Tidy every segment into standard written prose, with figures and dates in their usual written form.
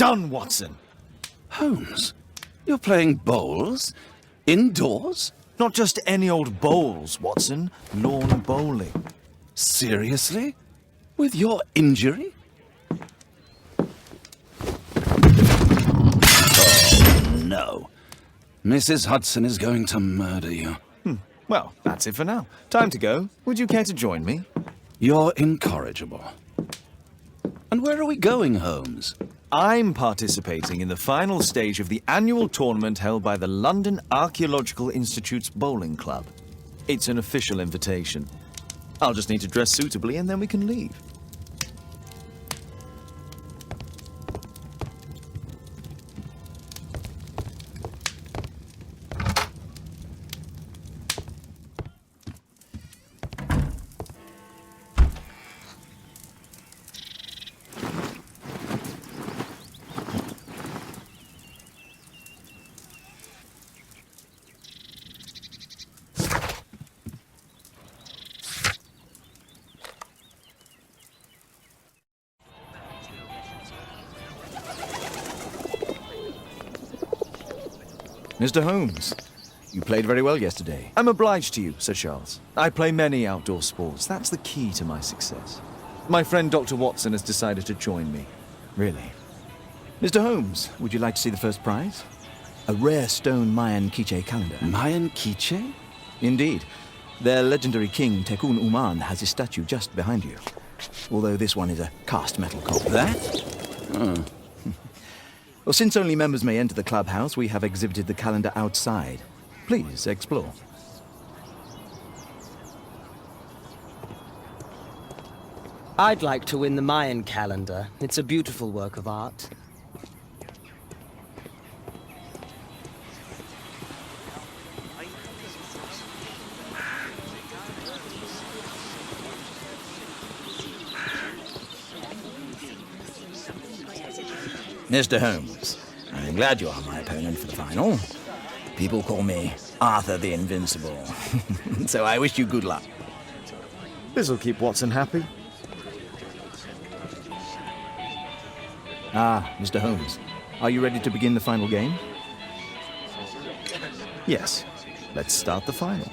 done, Watson. Holmes, you're playing bowls? Indoors? Not just any old bowls, Watson. Lawn bowling. Seriously? With your injury? Oh, no. Mrs. Hudson is going to murder you. Well, that's it for now. Time to go. Would you care to join me? You're incorrigible. And where are we going, Holmes? I'm participating in the final stage of the annual tournament held by the London Archaeological Institute's bowling club. It's an official invitation. I'll just need to dress suitably and then we can leave. Mr. Holmes, you played very well yesterday. I'm obliged to you, Sir Charles. I play many outdoor sports. That's the key to my success. My friend Dr. Watson has decided to join me. Really. Mr. Holmes, would you like to see the first prize? A rare stone Mayan quiche calendar. Mayan quiche? Indeed. Their legendary king, Tekun Uman, has his statue just behind you. Although this one is a cast metal copy. That? Well, since only members may enter the clubhouse, we have exhibited the calendar outside. Please, explore. I'd like to win the Mayan calendar. It's a beautiful work of art. Mr. Holmes, I'm glad you are my opponent for the final. People call me Arthur the Invincible. So I wish you good luck. This'll keep Watson happy. Ah, Mr. Holmes, are you ready to begin the final game? Yes. Let's start the final.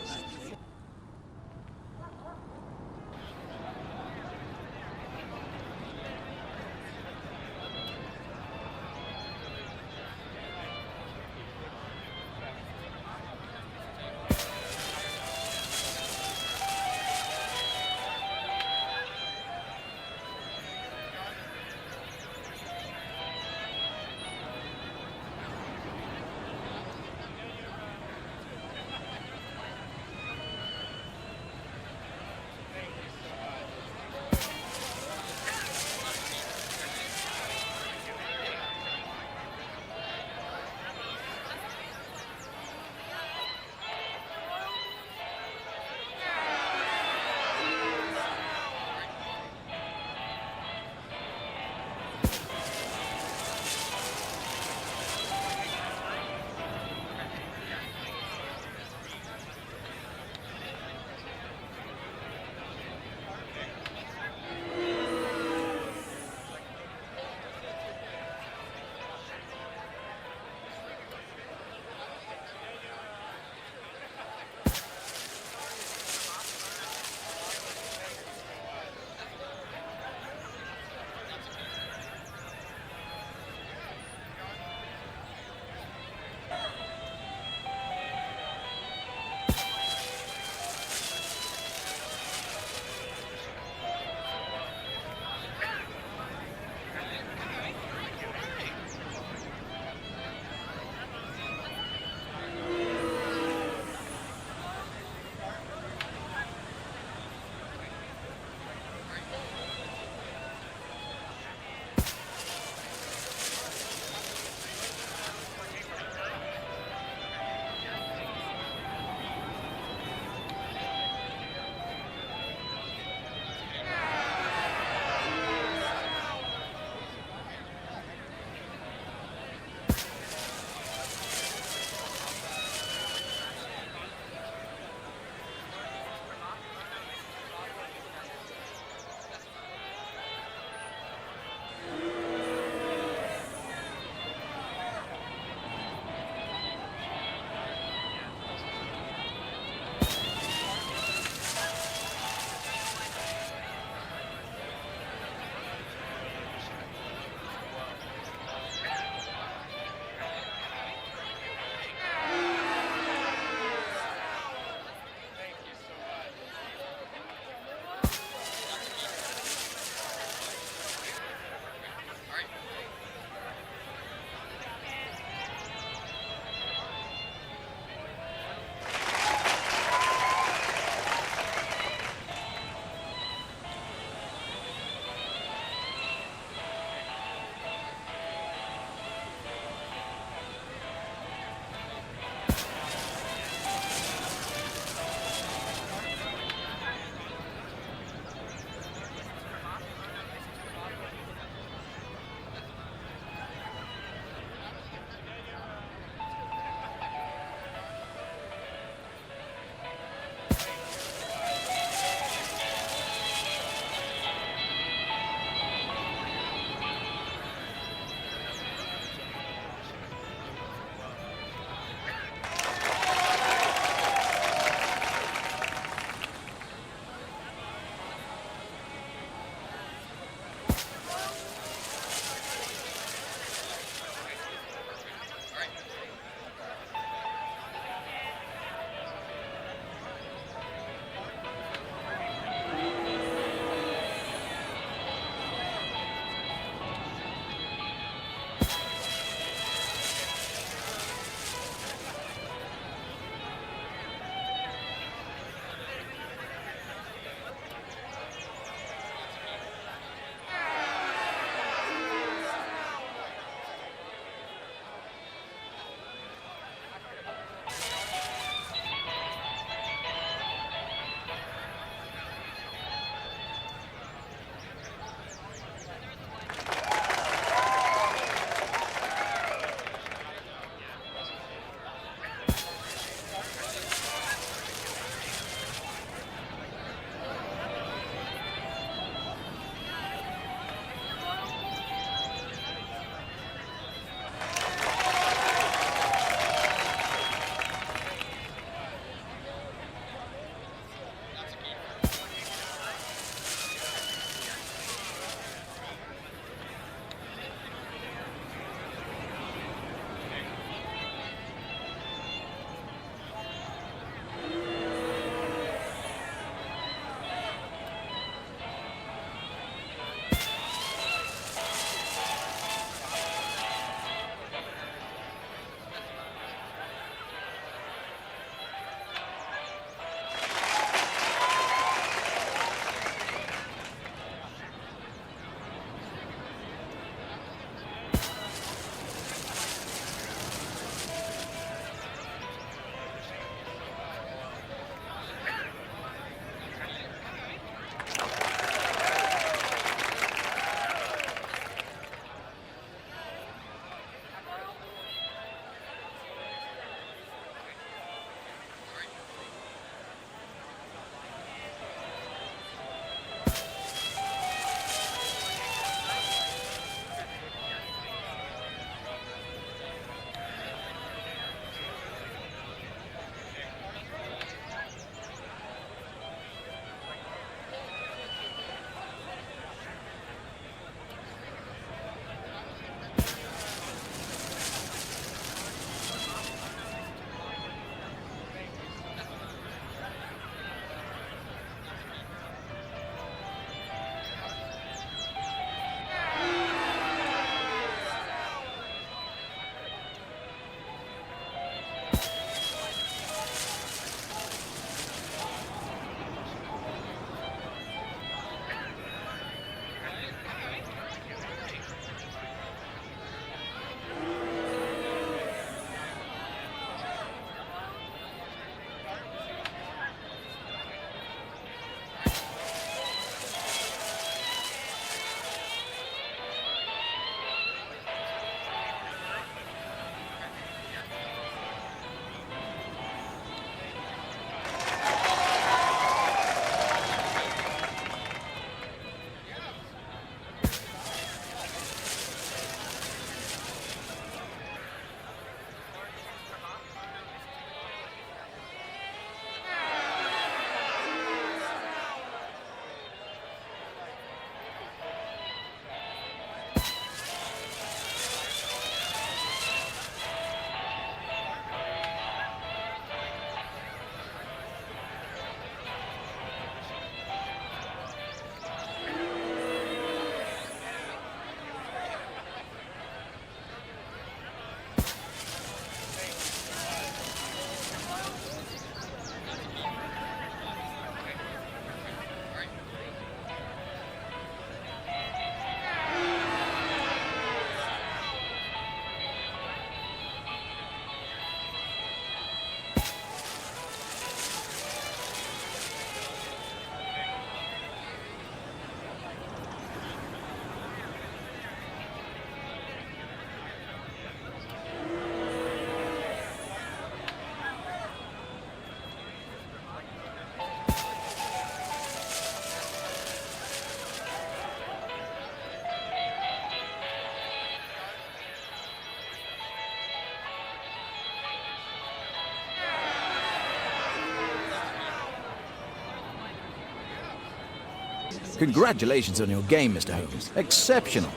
Congratulations on your game, Mr. Holmes. Exceptional.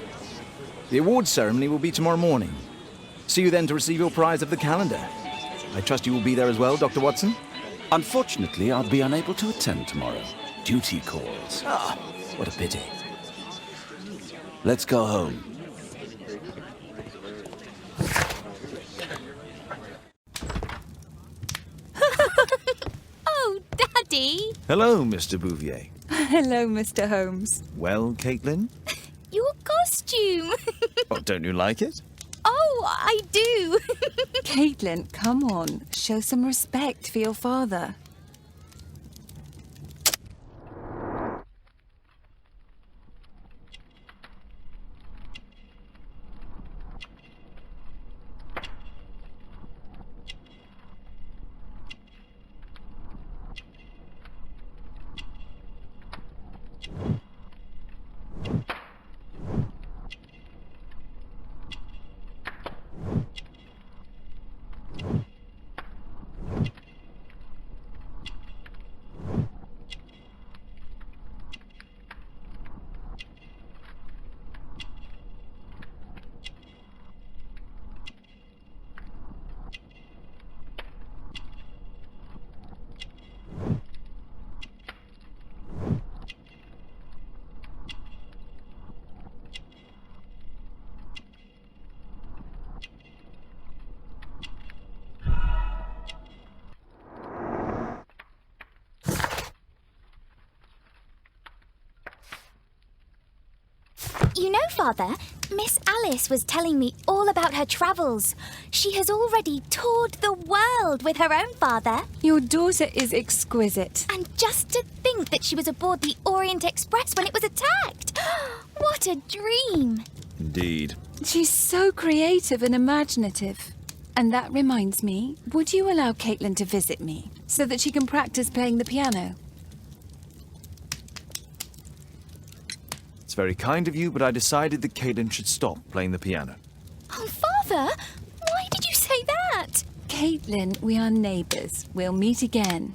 The awards ceremony will be tomorrow morning. See you then to receive your prize of the calendar. I trust you will be there as well, Dr. Watson? Unfortunately, I'll be unable to attend tomorrow. Duty calls. Ah, what a pity. Let's go home. Oh, Daddy! Hello, Mr. Bouvier. Hello, Mr. Holmes. Well, Caitlin? Your costume! Oh, don't you like it? Oh, I do! Caitlin, come on. Show some respect for your father. You know, Father, Miss Alice was telling me all about her travels. She has already toured the world with her own father. Your daughter is exquisite. And just to think that she was aboard the Orient Express when it was attacked. What a dream. Indeed. She's so creative and imaginative. And that reminds me, would you allow Caitlin to visit me so that she can practice playing the piano? It's very kind of you, but I decided that Caitlin should stop playing the piano. Oh, Father, why did you say that? Caitlin, we are neighbours. We'll meet again.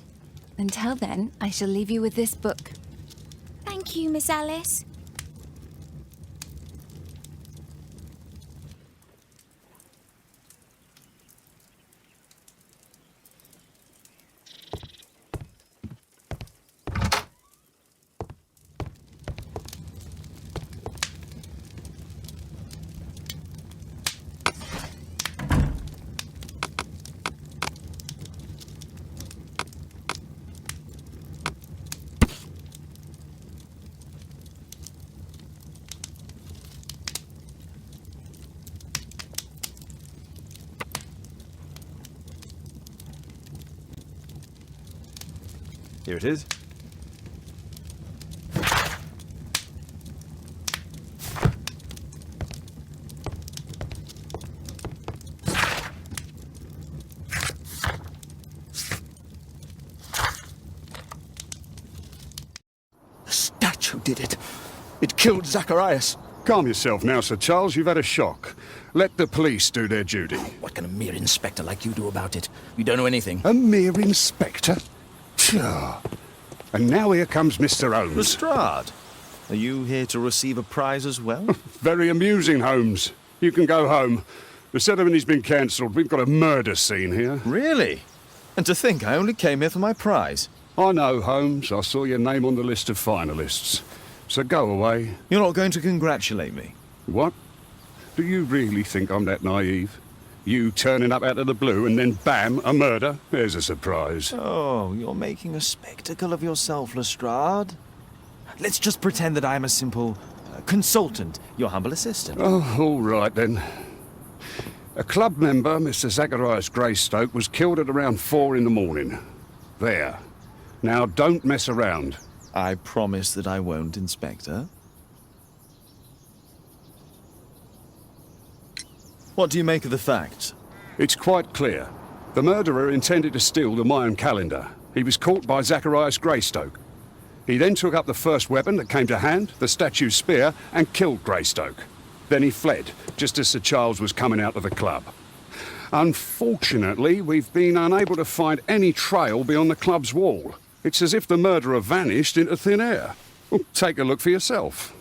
Until then, I shall leave you with this book. Thank you, Miss Alice. Here it is. The statue did it. It killed Zacharias. Calm yourself now, Sir Charles. You've had a shock. Let the police do their duty. What can a mere inspector like you do about it? You don't know anything. A mere inspector? Phew. And now here comes Mr. Holmes. Lestrade, are you here to receive a prize as well? Very amusing, Holmes. You can go home. The ceremony's been cancelled. We've got a murder scene here. Really? And to think I only came here for my prize. I know, Holmes. I saw your name on the list of finalists. So go away. You're not going to congratulate me? What? Do you really think I'm that naive? You turning up out of the blue and then bam, a murder? There's a surprise. Oh, you're making a spectacle of yourself, Lestrade. Let's just pretend that I'm a simple consultant, your humble assistant. Oh, all right then. A club member, Mr. Zacharias Greystoke, was killed at around 4 in the morning. There. Now don't mess around. I promise that I won't, Inspector. What do you make of the facts? It's quite clear. The murderer intended to steal the Mayan calendar. He was caught by Zacharias Greystoke. He then took up the first weapon that came to hand, the statue's spear, and killed Greystoke. Then he fled, just as Sir Charles was coming out of the club. Unfortunately, we've been unable to find any trail beyond the club's wall. It's as if the murderer vanished into thin air. Well, take a look for yourself.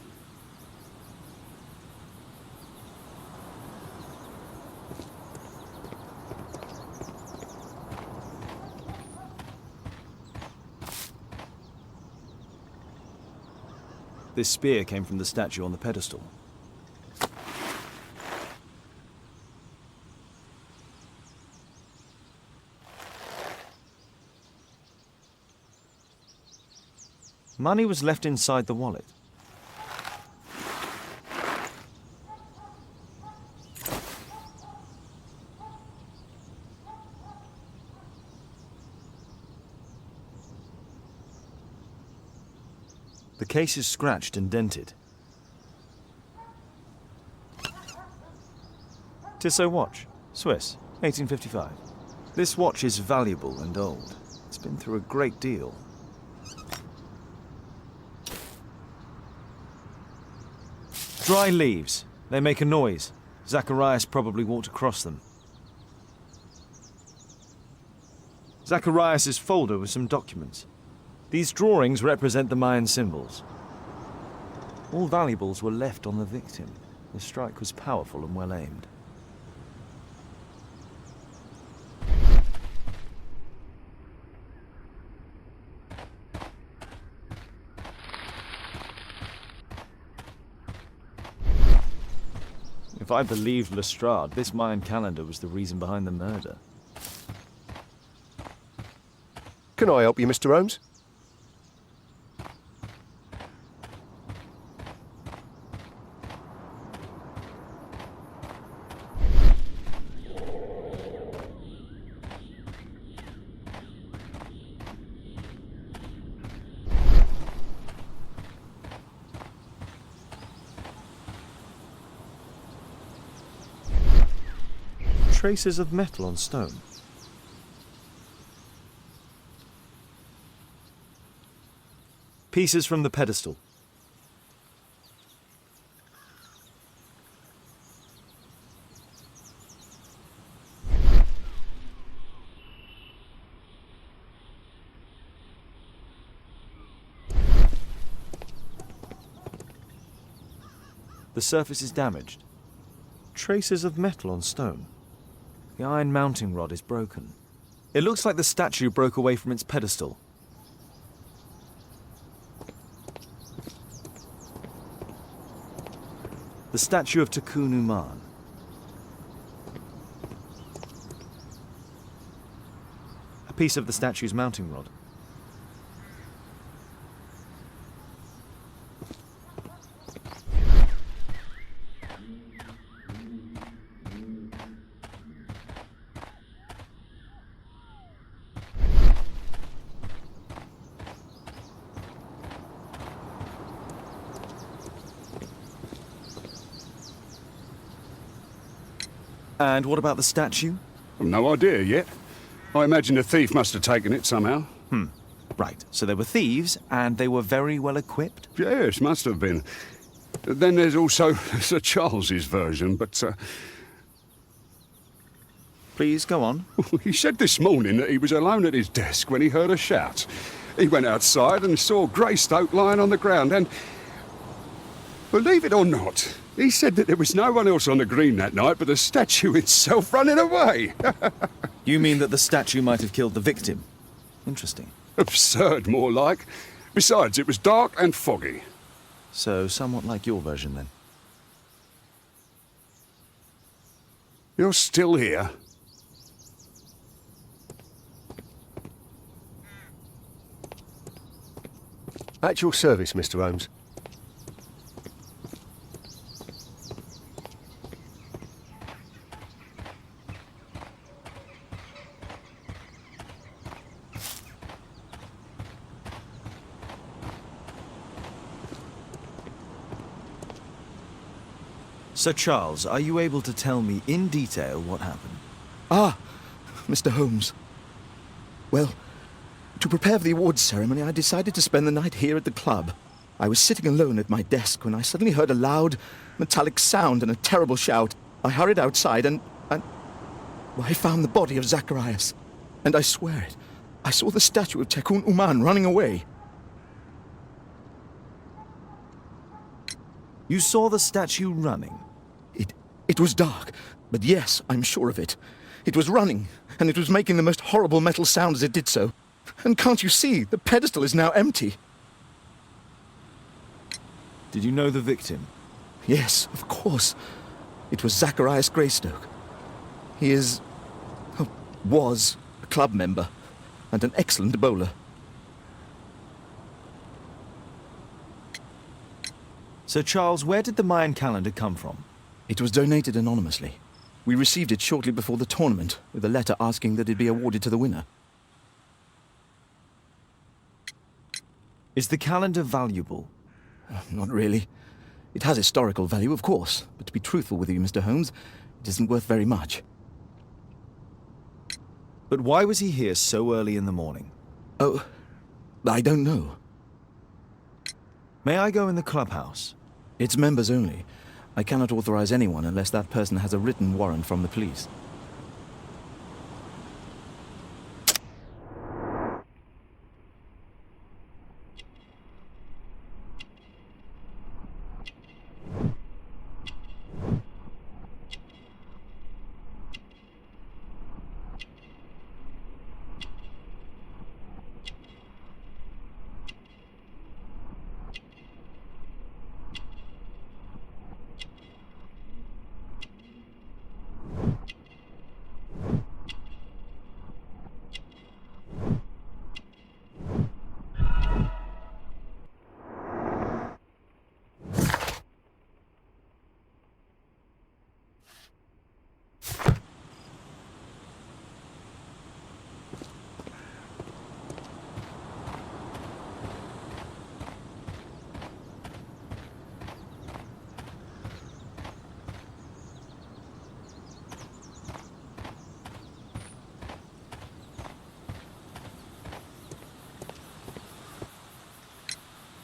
This spear came from the statue on the pedestal. Money was left inside the wallet. The case is scratched and dented. Tissot watch, Swiss, 1855. This watch is valuable and old. It's been through a great deal. Dry leaves. They make a noise. Zacharias probably walked across them. Zacharias' folder with some documents. These drawings represent the Mayan symbols. All valuables were left on the victim. The strike was powerful and well aimed. If I believed Lestrade, this Mayan calendar was the reason behind the murder. Can I help you, Mr. Holmes? Traces of metal on stone. Pieces from the pedestal. The surface is damaged. Traces of metal on stone. The iron mounting rod is broken. It looks like the statue broke away from its pedestal. The statue of Tikkun Uman. A piece of the statue's mounting rod. And what about the statue? No idea yet. I imagine the thief must have taken it somehow. Right, so they were thieves, and they were very well equipped? Yes, must have been. Then there's also Sir Charles's version, but Please, go on. he said this morning that he was alone at his desk when he heard a shout. He went outside and saw Greystoke lying on the ground and, believe it or not, he said that there was no one else on the green that night but the statue itself running away. You mean that the statue might have killed the victim? Interesting. Absurd, more like. Besides, it was dark and foggy. So, somewhat like your version, then. You're still here? At your service, Mr. Holmes. Sir Charles, are you able to tell me in detail what happened? Ah, Mr. Holmes. Well, to prepare for the awards ceremony, I decided to spend the night here at the club. I was sitting alone at my desk when I suddenly heard a loud, metallic sound and a terrible shout. I hurried outside and well, I found the body of Zacharias. And I swear it, I saw the statue of Tikkun Uman running away. You saw the statue running? It was dark, but yes, I'm sure of it. It was running, and it was making the most horrible metal sound as it did so. And can't you see, the pedestal is now empty? Did you know the victim? Yes, of course. It was Zacharias Greystoke. He was a club member, and an excellent bowler. Sir Charles, where did the Mayan calendar come from? It was donated anonymously. We received it shortly before the tournament, with a letter asking that it be awarded to the winner. Is the calendar valuable? Not really. It has historical value, of course, but to be truthful with you, Mr. Holmes, it isn't worth very much. But why was he here so early in the morning? Oh, I don't know. May I go in the clubhouse? It's members only. I cannot authorize anyone unless that person has a written warrant from the police.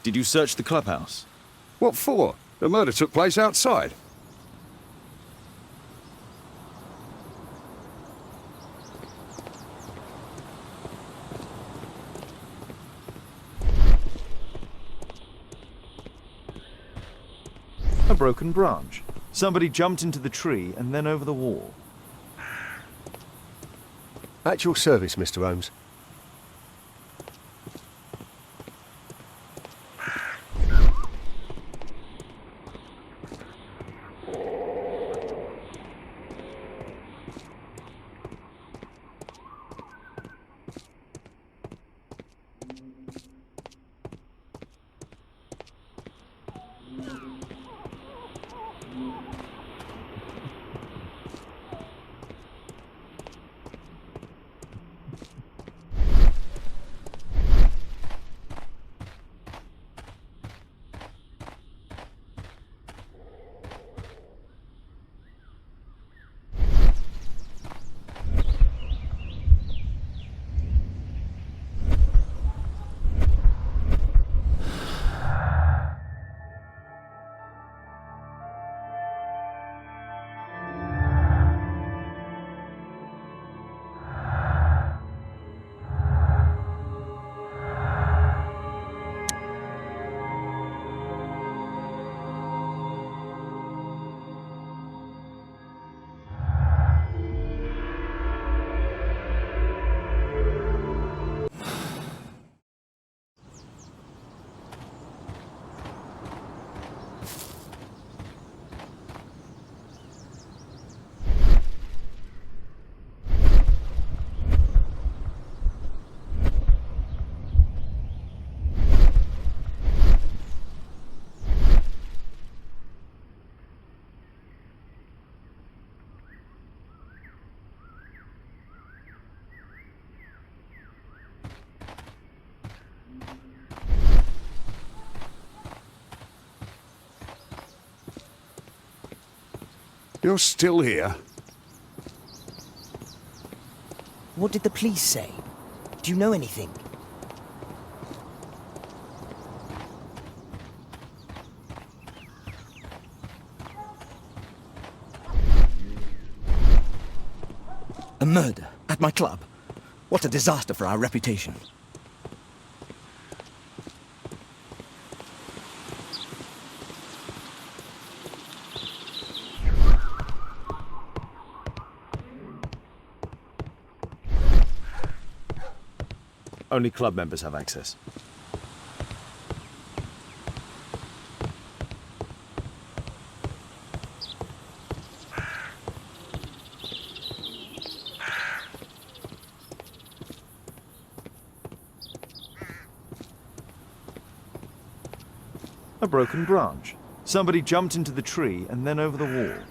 Did you search the clubhouse? What for? The murder took place outside. A broken branch. Somebody jumped into the tree and then over the wall. At your service, Mr. Holmes. You're still here? What did the police say? Do you know anything? A murder at my club. What a disaster for our reputation. Only club members have access. A broken branch. Somebody jumped into the tree and then over the wall.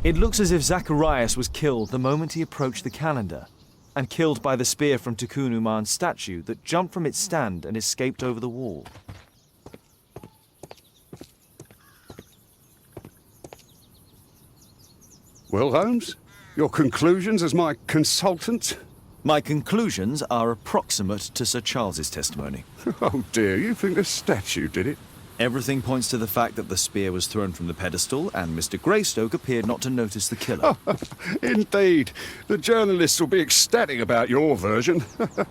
It looks as if Zacharias was killed the moment he approached the calendar, and killed by the spear from Tikkun Uman's statue that jumped from its stand and escaped over the wall. Well, Holmes, your conclusions as my consultant? My conclusions are approximate to Sir Charles's testimony. Oh dear, you think the statue did it? Everything points to the fact that the spear was thrown from the pedestal, and Mr. Greystoke appeared not to notice the killer. Indeed. The journalists will be ecstatic about your version.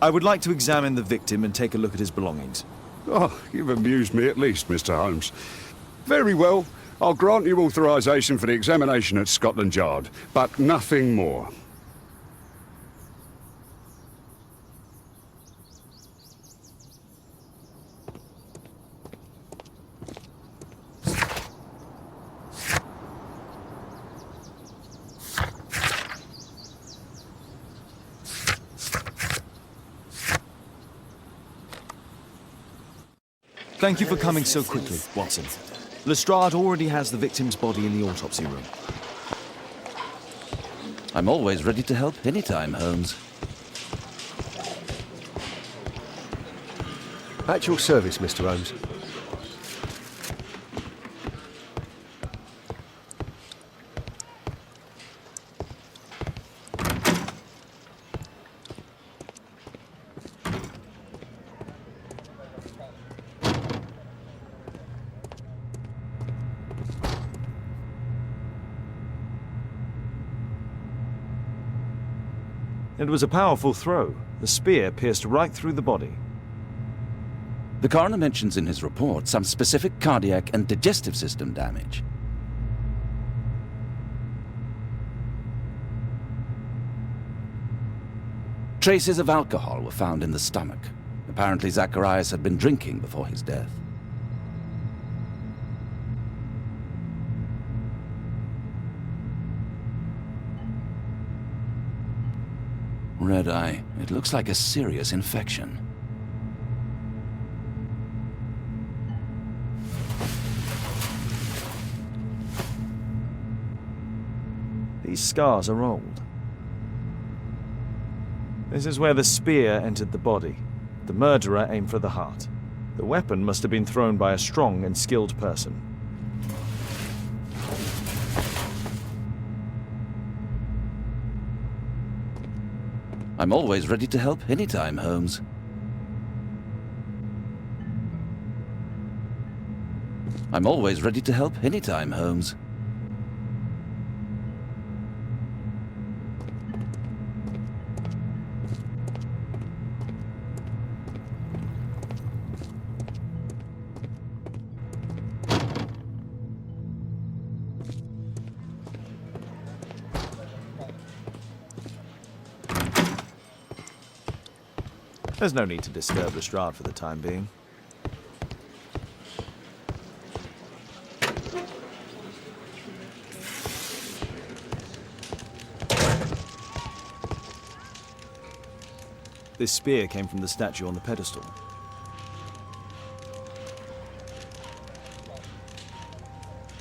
I would like to examine the victim and take a look at his belongings. Oh, you've amused me at least, Mr. Holmes. Very well. I'll grant you authorization for the examination at Scotland Yard, but nothing more. Thank you for coming so quickly, Watson. Lestrade already has the victim's body in the autopsy room. I'm always ready to help anytime, Holmes. At your service, Mr. Holmes. It was a powerful throw. The spear pierced right through the body. The coroner mentions in his report some specific cardiac and digestive system damage. Traces of alcohol were found in the stomach. Apparently Zacharias had been drinking before his death. Red eye. It looks like a serious infection. These scars are old. This is where the spear entered the body. The murderer aimed for the heart. The weapon must have been thrown by a strong and skilled person. I'm always ready to help anytime, Holmes. I'm always ready to help anytime, Holmes. There's no need to disturb Lestrade for the time being. This spear came from the statue on the pedestal.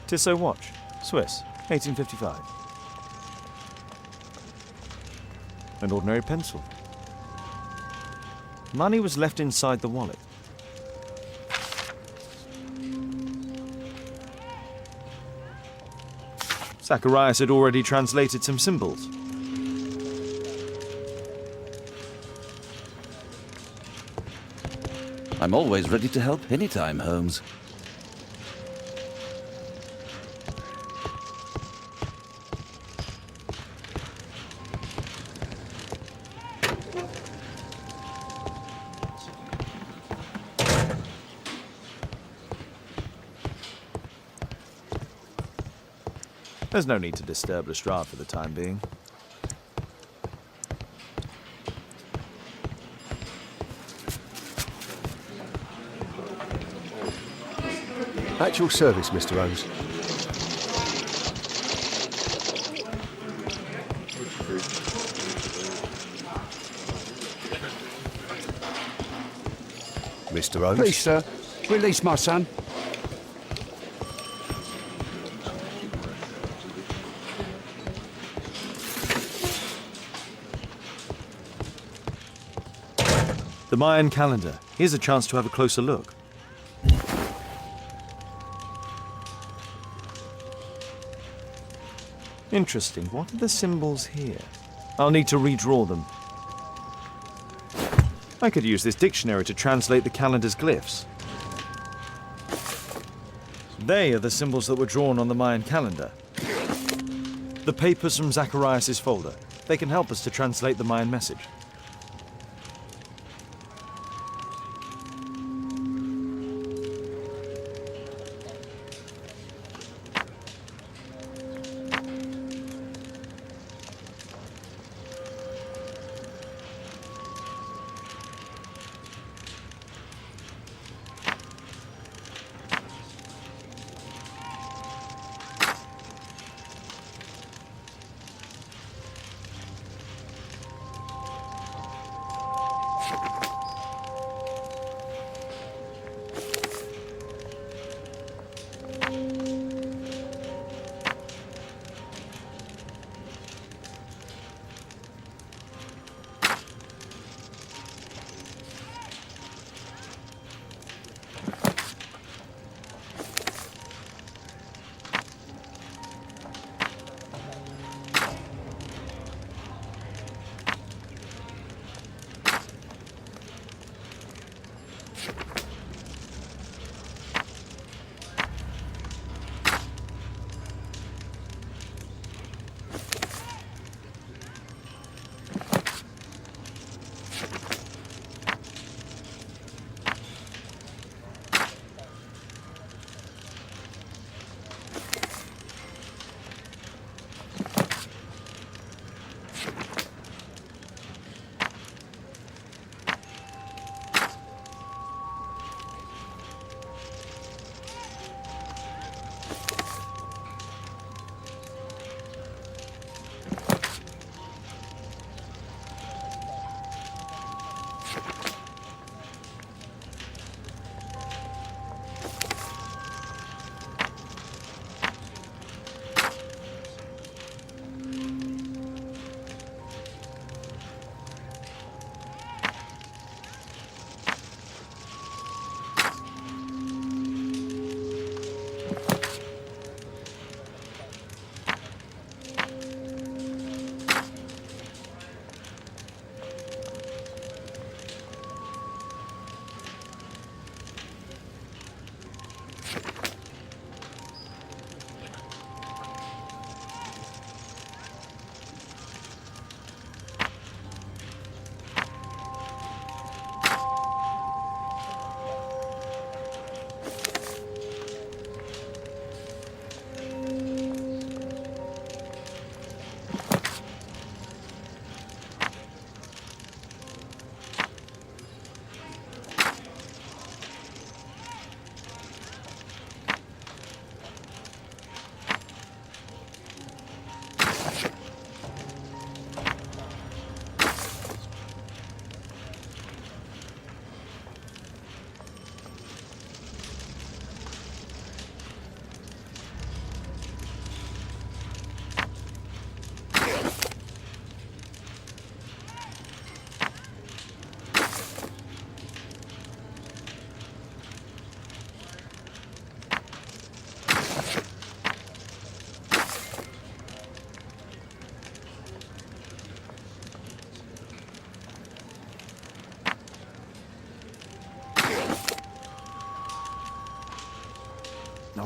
Tissot watch, Swiss, 1855. An ordinary pencil. Money was left inside the wallet. Zacharias had already translated some symbols. I'm always ready to help anytime, Holmes. There's no need to disturb Lestrade for the time being. At your service, Mr. Holmes. Mr. Holmes? Please, sir, release my son. The Mayan calendar. Here's a chance to have a closer look. Interesting. What are the symbols here? I'll need to redraw them. I could use this dictionary to translate the calendar's glyphs. They are the symbols that were drawn on the Mayan calendar. The papers from Zacharias' folder. They can help us to translate the Mayan message.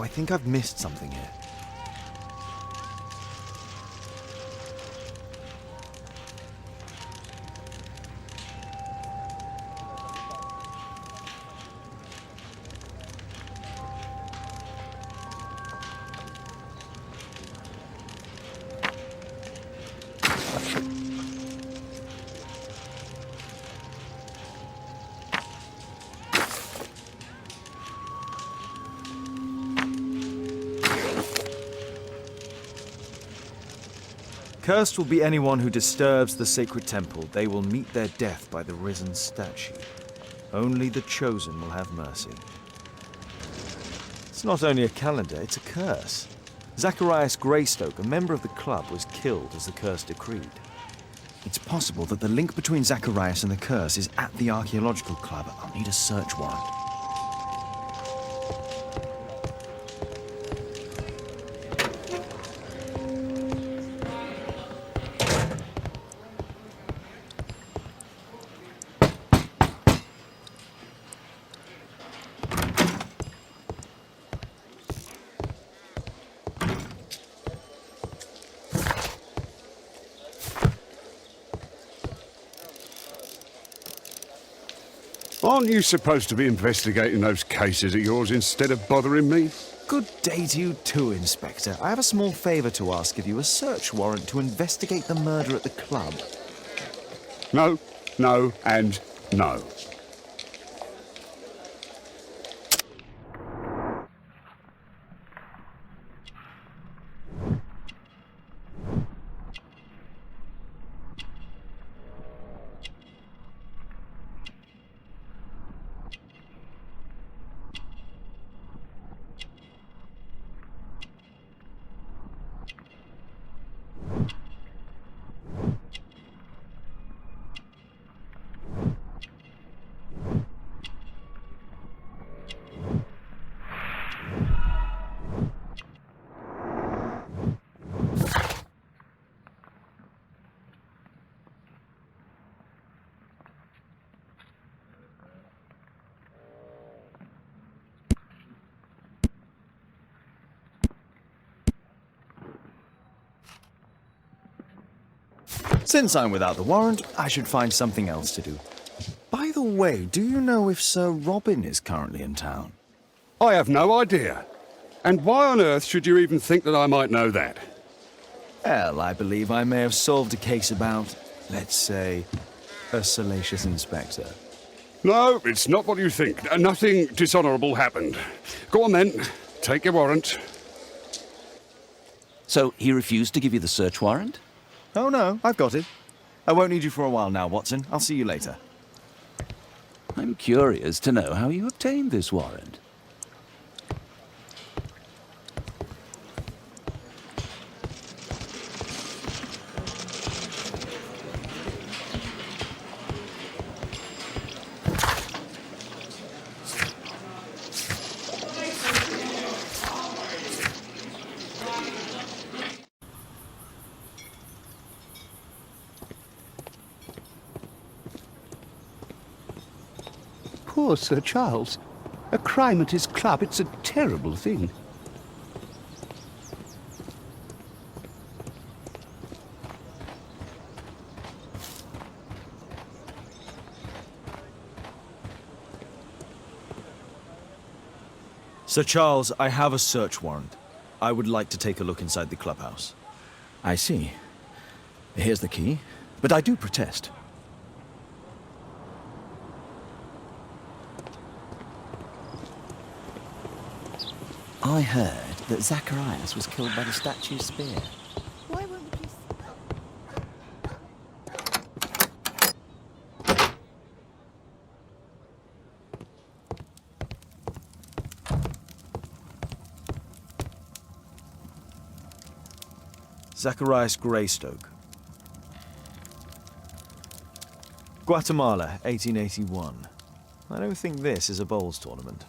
I think I've missed something here. Cursed will be anyone who disturbs the sacred temple. They will meet their death by the risen statue. Only the chosen will have mercy. It's not only a calendar, it's a curse. Zacharias Greystoke, a member of the club, was killed as the curse decreed. It's possible that the link between Zacharias and the curse is at the archaeological club. I'll need a search warrant. Aren't you supposed to be investigating those cases of yours instead of bothering me? Good day to you too, Inspector. I have a small favour to ask of you, a search warrant to investigate the murder at the club. No, no, and no. Since I'm without the warrant, I should find something else to do. By the way, do you know if Sir Robin is currently in town? I have no idea. And why on earth should you even think that I might know that? Well, I believe I may have solved a case about, let's say, a salacious inspector. No, it's not what you think. Nothing dishonourable happened. Go on then. Take your warrant. So he refused to give you the search warrant? Oh no, I've got it. I won't need you for a while now, Watson. I'll see you later. I'm curious to know how you obtained this warrant. Poor Sir Charles. A crime at his club, it's a terrible thing. Sir Charles, I have a search warrant. I would like to take a look inside the clubhouse. I see. Here's the key, but I do protest. I heard that Zacharias was killed by the statue's spear. Why won't you... Zacharias Greystoke. Guatemala, 1881. I don't think this is a bowls tournament.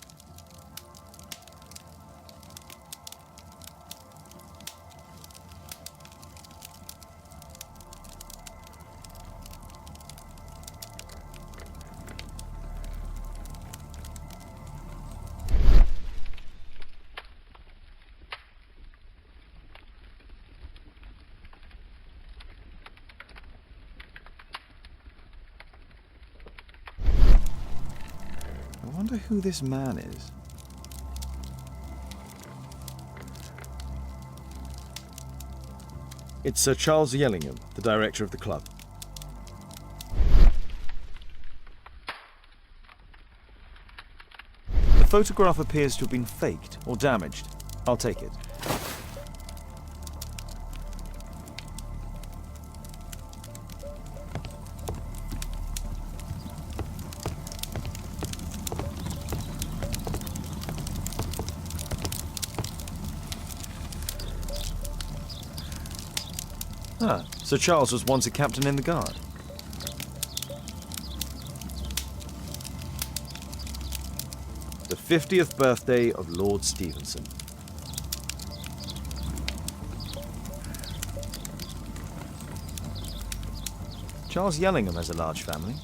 wonder who this man is. It's Sir Charles Yellingham, the director of the club. The photograph appears to have been faked or damaged. I'll take it. Ah, Sir Charles was once a captain in the guard. The 50th birthday of Lord Stevenson. Charles Yellingham has a large family.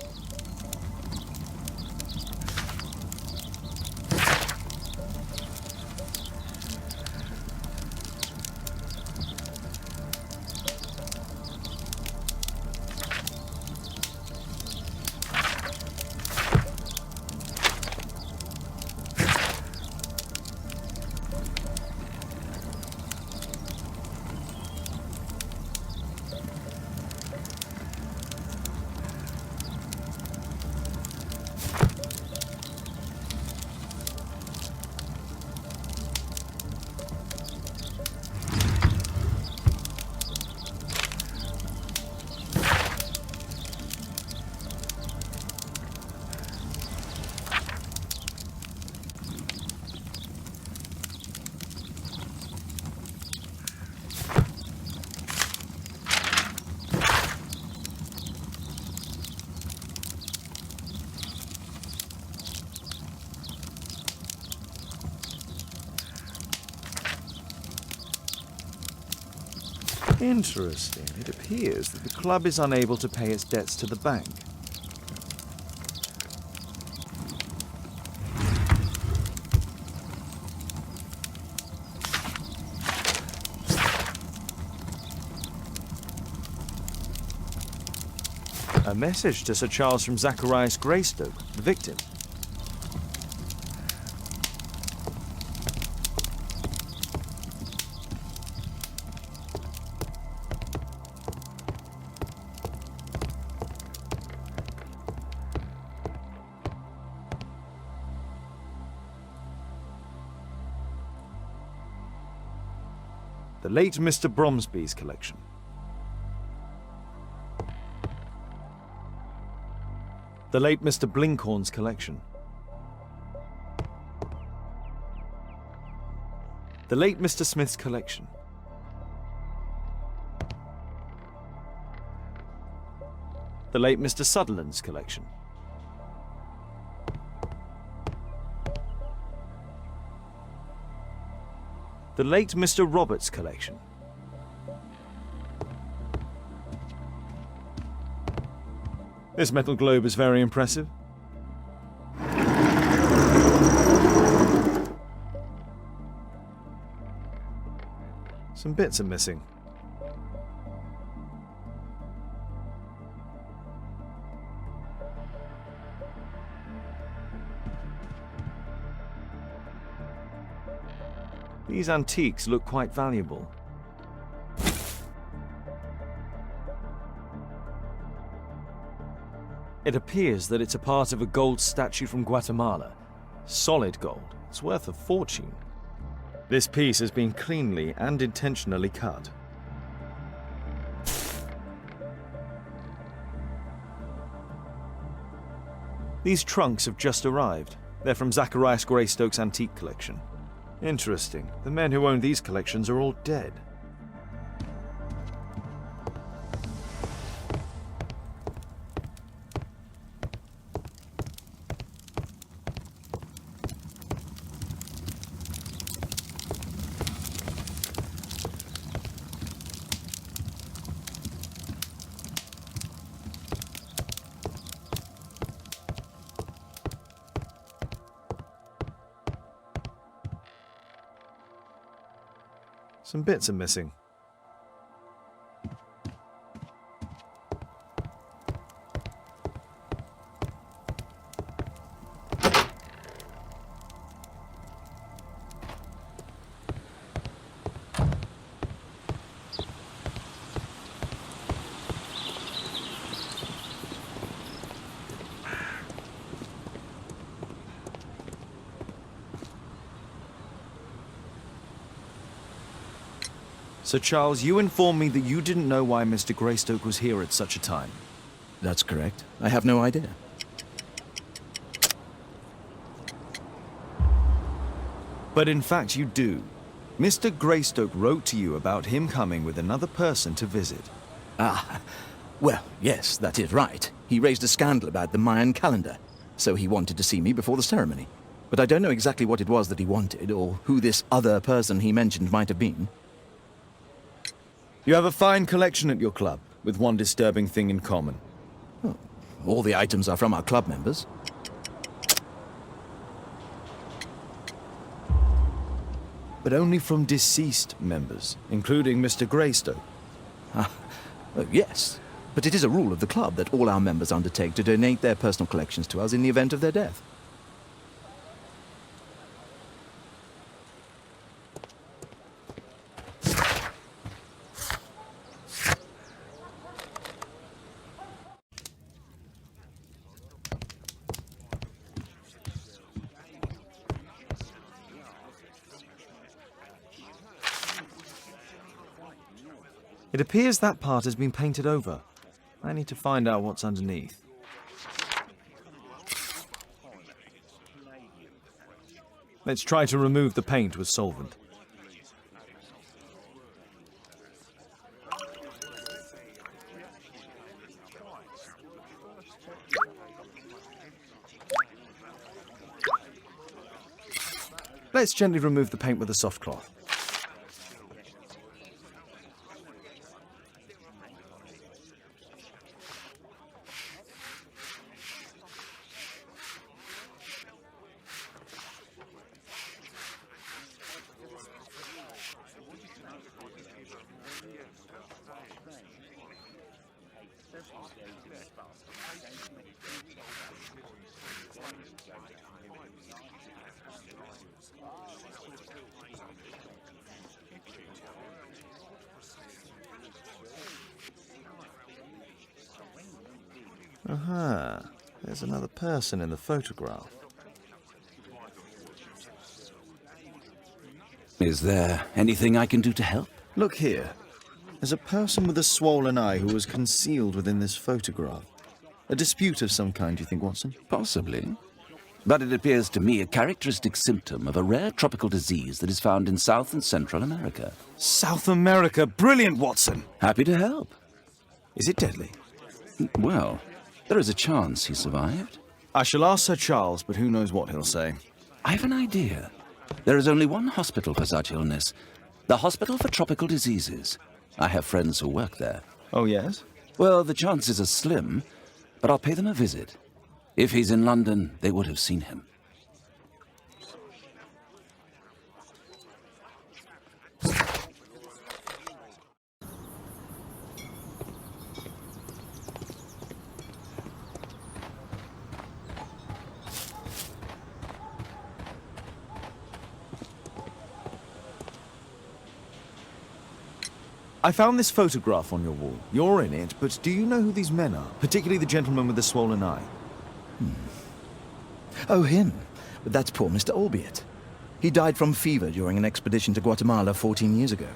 Interesting. It appears that the club is unable to pay its debts to the bank. A message to Sir Charles from Zacharias Greystoke, the victim. The late Mr. Bromsby's collection. The late Mr. Blinkhorn's collection. The late Mr. Smith's collection. The late Mr. Sutherland's collection. The late Mr. Roberts' collection. This metal globe is very impressive. Some bits are missing. These antiques look quite valuable. It appears that it's a part of a gold statue from Guatemala. Solid gold. It's worth a fortune. This piece has been cleanly and intentionally cut. These trunks have just arrived. They're from Zacharias Greystoke's antique collection. Interesting. The men who own these collections are all dead. Some bits are missing. Sir Charles, you informed me that you didn't know why Mr. Greystoke was here at such a time. That's correct. I have no idea. But in fact you do. Mr. Greystoke wrote to you about him coming with another person to visit. Ah, well, yes, that is right. He raised a scandal about the Mayan calendar, so he wanted to see me before the ceremony. But I don't know exactly what it was that he wanted, or who this other person he mentioned might have been. You have a fine collection at your club, with one disturbing thing in common. Oh, all the items are from our club members. But only from deceased members, including Mr. Greystoke. Yes, but it is a rule of the club that all our members undertake to donate their personal collections to us in the event of their death. It appears that part has been painted over. I need to find out what's underneath. Let's try to remove the paint with solvent. Let's gently remove the paint with a soft cloth. Aha, there's another person in the photograph. Is there anything I can do to help? Look here. There's a person with a swollen eye who was concealed within this photograph. A dispute of some kind, do you think, Watson? Possibly. But it appears to me a characteristic symptom of a rare tropical disease that is found in South and Central America. South America! Brilliant, Watson! Happy to help. Is it deadly? Well, there is a chance he survived. I shall ask Sir Charles, but who knows what he'll say. I have an idea. There is only one hospital for such illness. The Hospital for Tropical Diseases. I have friends who work there. Oh, yes? Well, the chances are slim, but I'll pay them a visit. If he's in London, they would have seen him. I found this photograph on your wall. You're in it, but do you know who these men are? Particularly the gentleman with the swollen eye. Oh, him. But that's poor Mr. Albeit. He died from fever during an expedition to Guatemala 14 years ago.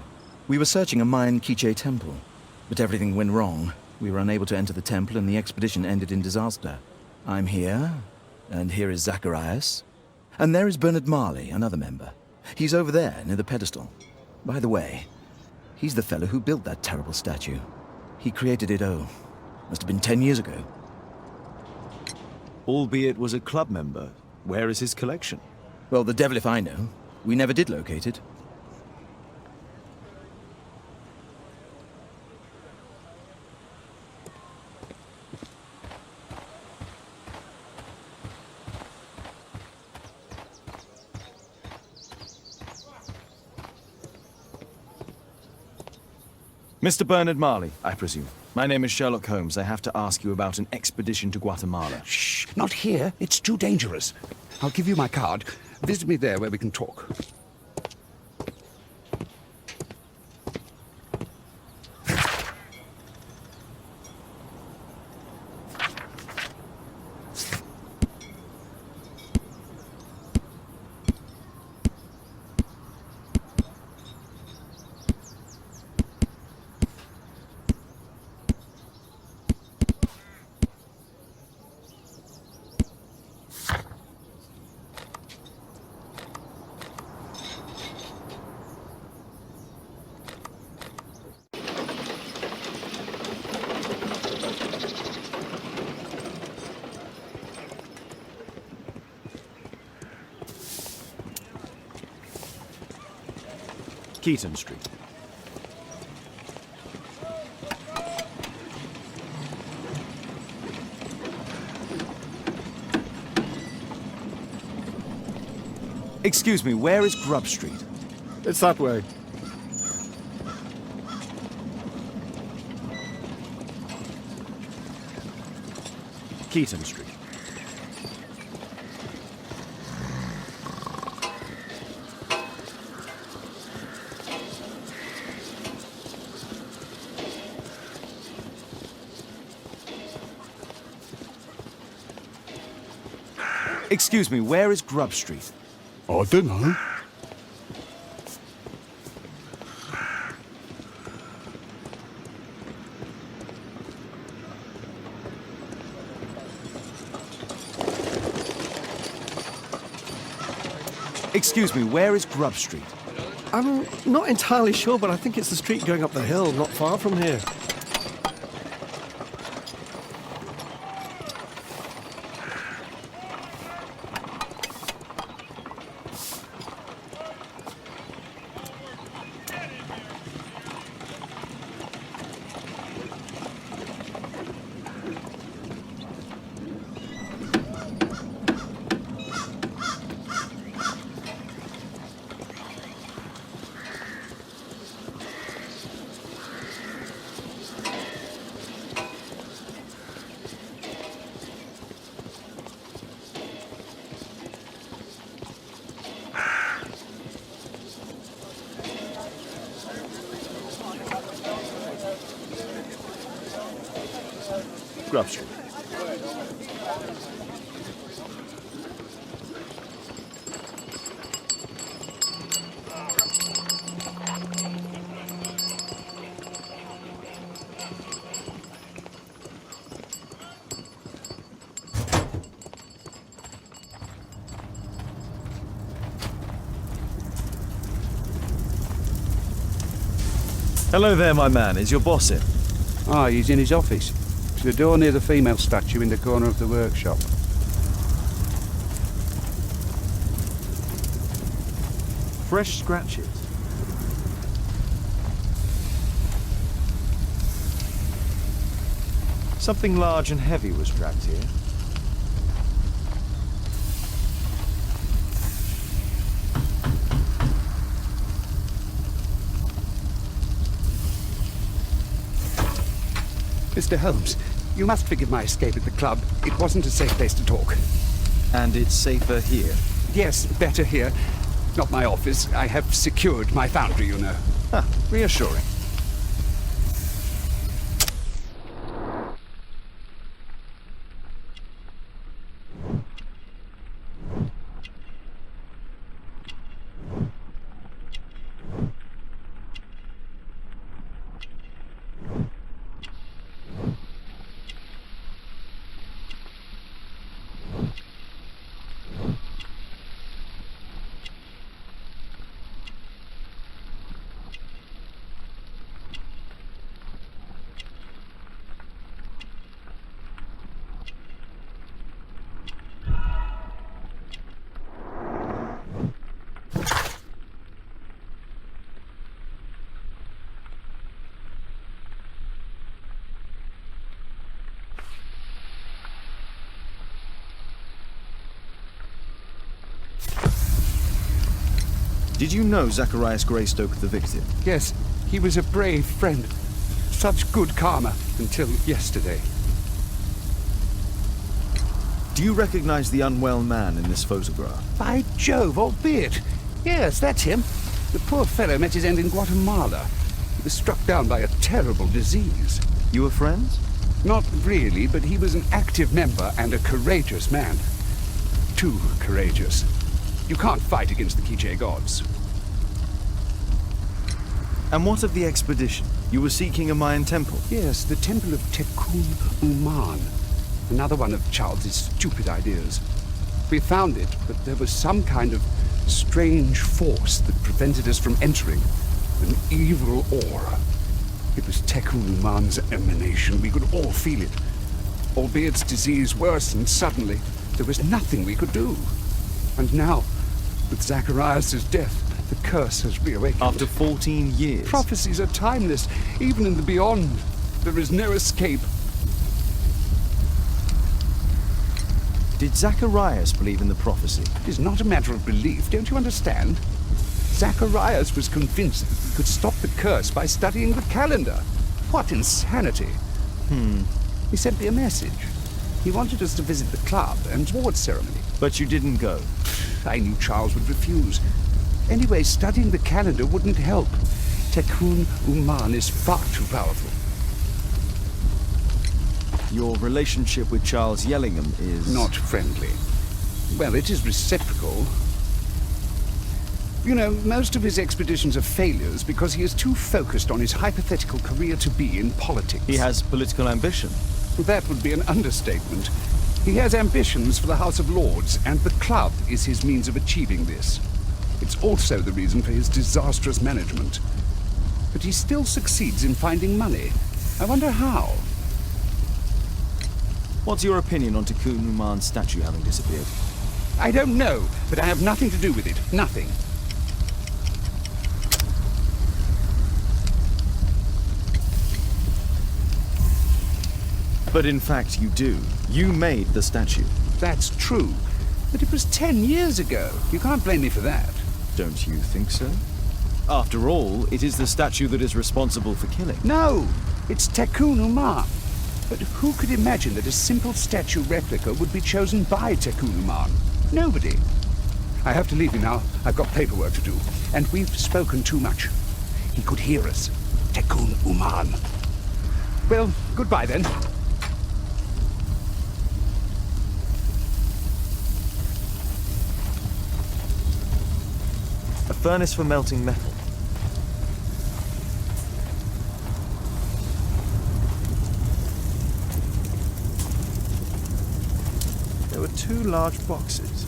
We were searching a Mayan Quiche temple, but everything went wrong. We were unable to enter the temple and the expedition ended in disaster. I'm here, and here is Zacharias. And there is Bernard Marley, another member. He's over there, near the pedestal. By the way, he's the fellow who built that terrible statue. He created it, must have been 10 years ago. Albeit was a club member. Where is his collection? Well, the devil if I know. We never did locate it. Mr. Bernard Marley, I presume. My name is Sherlock Holmes. I have to ask you about an expedition to Guatemala. Shh, not here. It's too dangerous. I'll give you my card. Visit me there where we can talk. Keaton Street. Excuse me, where is Grub Street? It's that way. Keaton Street. Excuse me, where is Grub Street? I don't know. Excuse me, where is Grub Street? I'm not entirely sure, but I think it's the street going up the hill, not far from here. Grub Street. Hello there, my man. Is your boss in? Ah, he's in his office. The door near the female statue in the corner of the workshop. Fresh scratches. Something large and heavy was dragged here. Mr. Holmes, you must forgive my escape at the club. It wasn't a safe place to talk. And it's safer here. Yes, better here. Not my office. I have secured my foundry, you know. Ah, reassuring. Did you know Zacharias Greystoke, the victim? Yes, he was a brave friend. Such good karma until yesterday. Do you recognize the unwell man in this photograph? By Jove, albeit. Yes, that's him. The poor fellow met his end in Guatemala. He was struck down by a terrible disease. You were friends? Not really, but he was an active member and a courageous man. Too courageous. You can't fight against the Quiche gods. And what of the expedition? You were seeking a Mayan temple? Yes, the temple of Tekun Uman. Another one of Charles's stupid ideas. We found it, but there was some kind of strange force that prevented us from entering. An evil aura. It was Tekun Uman's emanation. We could all feel it. Albeit its disease worsened suddenly, there was nothing we could do. And now, with Zacharias' death, The curse has reawakened. After 14 years. Prophecies are timeless. Even in the beyond, there is no escape. Did Zacharias believe in the prophecy? It is not a matter of belief, don't you understand? Zacharias was convinced that we could stop the curse by studying the calendar. What insanity! He sent me a message. He wanted us to visit the club and award ceremony. But you didn't go. I knew Charles would refuse. Anyway, studying the calendar wouldn't help. Tikkun Uman is far too powerful. Your relationship with Charles Yellingham is... Not friendly. Well, it is reciprocal. You know, most of his expeditions are failures because he is too focused on his hypothetical career to be in politics. He has political ambition. That would be an understatement. He has ambitions for the House of Lords, and the club is his means of achieving this. It's also the reason for his disastrous management. But he still succeeds in finding money. I wonder how. What's your opinion on Tikkun Uman's statue having disappeared? I don't know, but I have nothing to do with it. Nothing. But in fact you do. You made the statue. That's true. But it was 10 years ago. You can't blame me for that. Don't you think so? After all, it is the statue that is responsible for killing. No! It's Tikkun Uman. But who could imagine that a simple statue replica would be chosen by Tikkun Uman? Nobody. I have to leave you now. I've got paperwork to do. And we've spoken too much. He could hear us. Tikkun Uman. Well, goodbye then. A furnace for melting metal. There were 2 large boxes.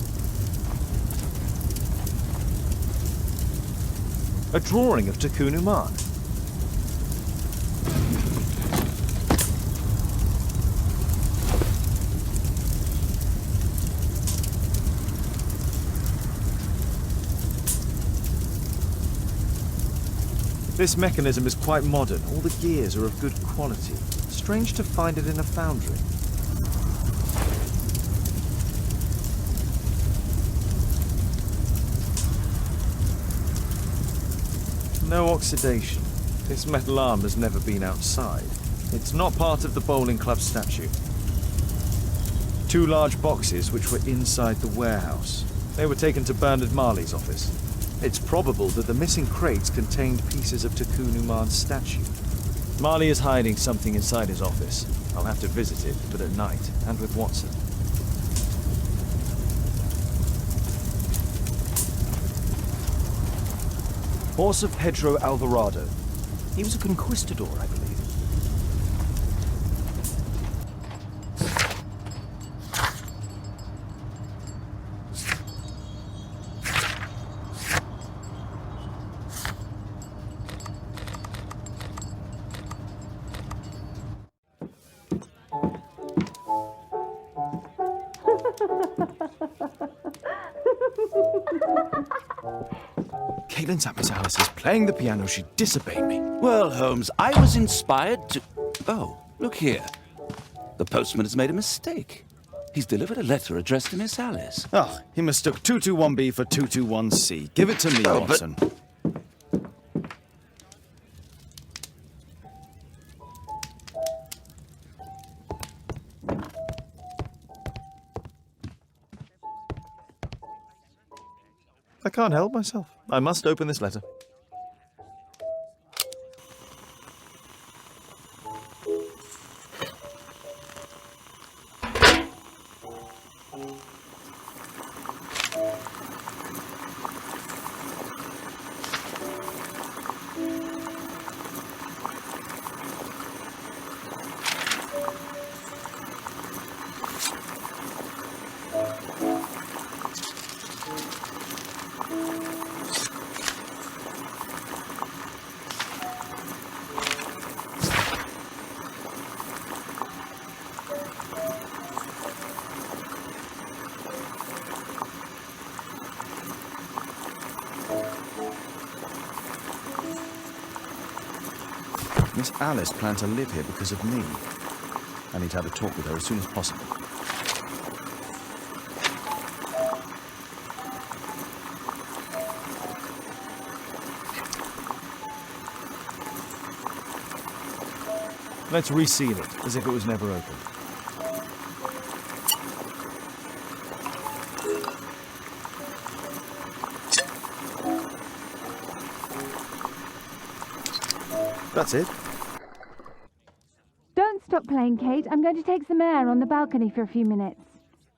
A drawing of Tikkun Uman. This mechanism is quite modern. All the gears are of good quality. Strange to find it in a foundry. No oxidation. This metal arm has never been outside. It's not part of the bowling club statue. 2 large boxes which were inside the warehouse. They were taken to Bernard Marley's office. It's probable that the missing crates contained pieces of Tikkun Uman's statue. Marley is hiding something inside his office. I'll have to visit it, but at night, and with Watson. Horse of Pedro Alvarado. He was a conquistador, I believe. Caitlin's at Miss Alice's playing the piano. She disobeyed me. Well, Holmes, I was inspired to... Oh, look here. The postman has made a mistake. He's delivered a letter addressed to Miss Alice. Oh, he mistook 221B for 221C. Give it to me, Oh, but- Watson. I can't help myself. I must open this letter. Miss Alice planned to live here because of me. I need to have a talk with her as soon as possible. Let's reseal it, as if it was never opened. That's it. Don't stop playing, Kate. I'm going to take some air on the balcony for a few minutes.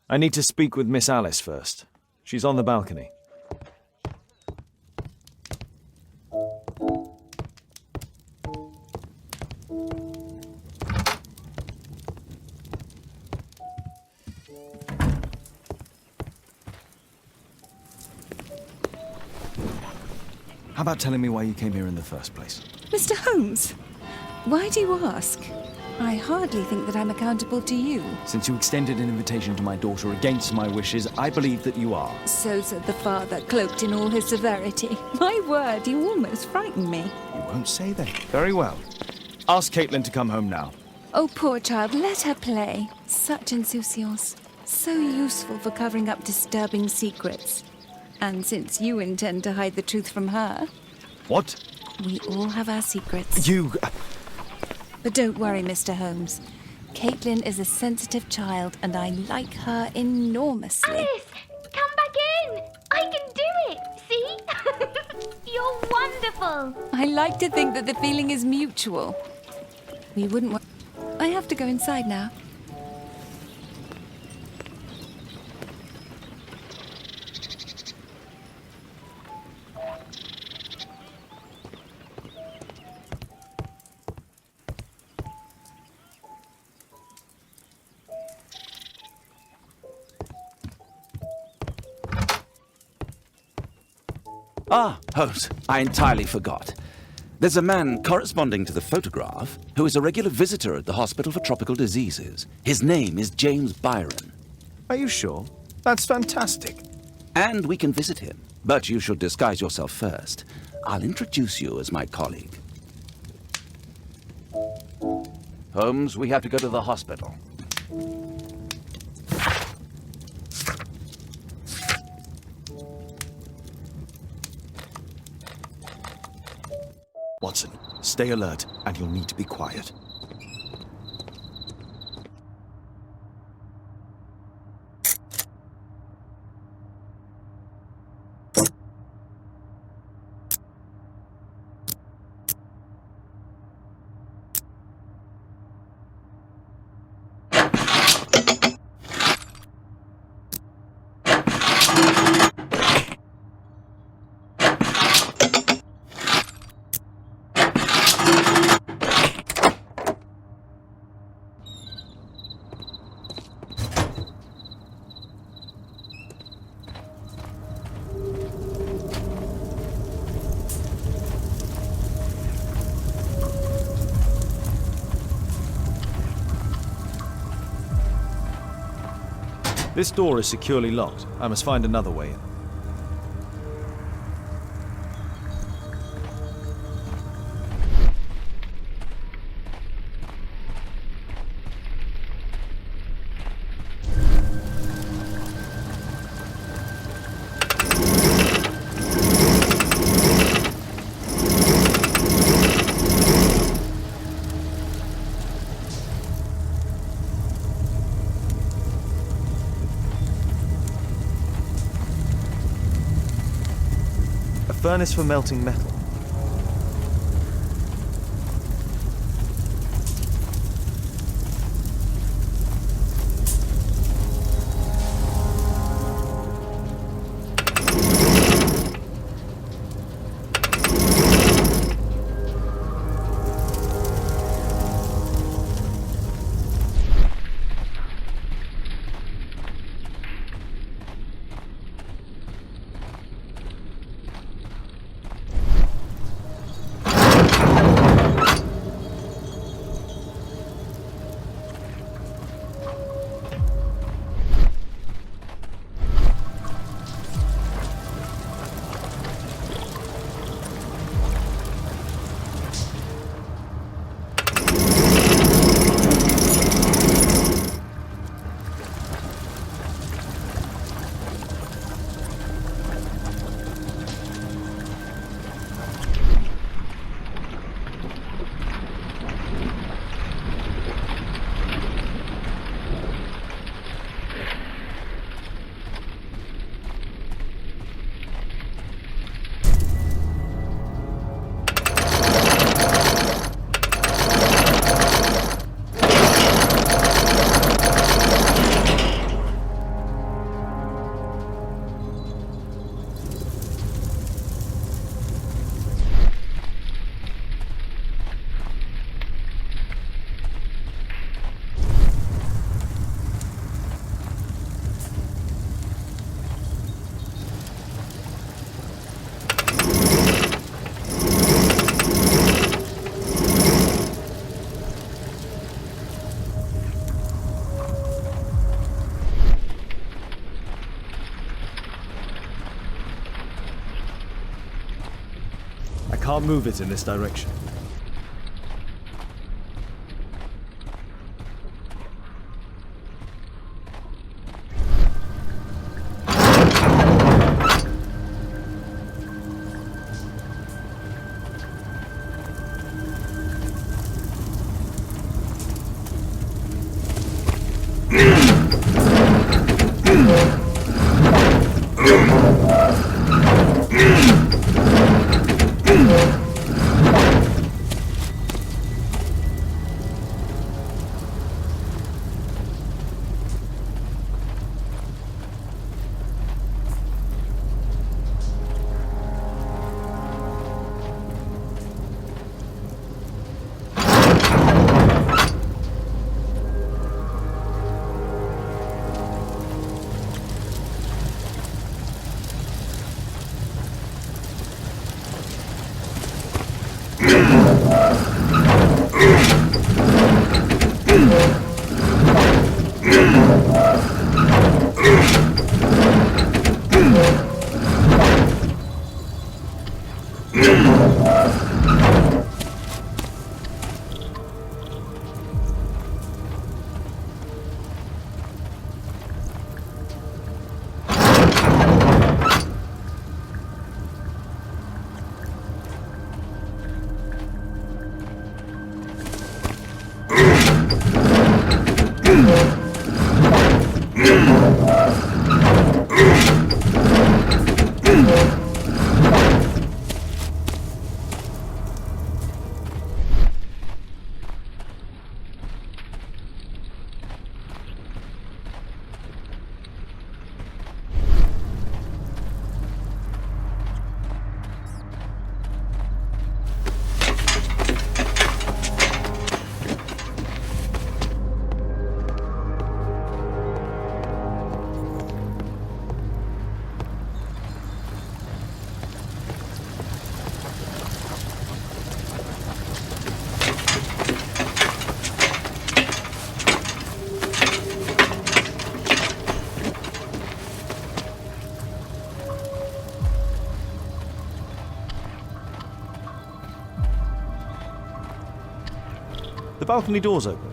I need to speak with Miss Alice first. She's on the balcony. How about telling me why you came here in the first place? Mr. Holmes, why do you ask? I hardly think that I'm accountable to you. Since you extended an invitation to my daughter against my wishes, I believe that you are. So said the father, cloaked in all his severity. My word, you almost frightened me. You won't say that. Very well. Ask Caitlin to come home now. Oh, poor child, let her play. Such insouciance. So useful for covering up disturbing secrets. And since you intend to hide the truth from her... What? We all have our secrets. You... But don't worry, Mr. Holmes. Caitlin is a sensitive child, and I like her enormously. Alice, come back in. I can do it. See? You're wonderful. I like to think that the feeling is mutual. We wouldn't want... I have to go inside now. Ah, Holmes, I entirely forgot. There's a man corresponding to the photograph who is a regular visitor at the Hospital for Tropical Diseases. His name is James Byron. Are you sure? That's fantastic. And we can visit him, but you should disguise yourself first. I'll introduce you as my colleague. Holmes, we have to go to the hospital. Watson, stay alert, and you'll need to be quiet. This door is securely locked. I must find another way in. Furnace for melting metal. can't move it in this direction. The balcony door's open.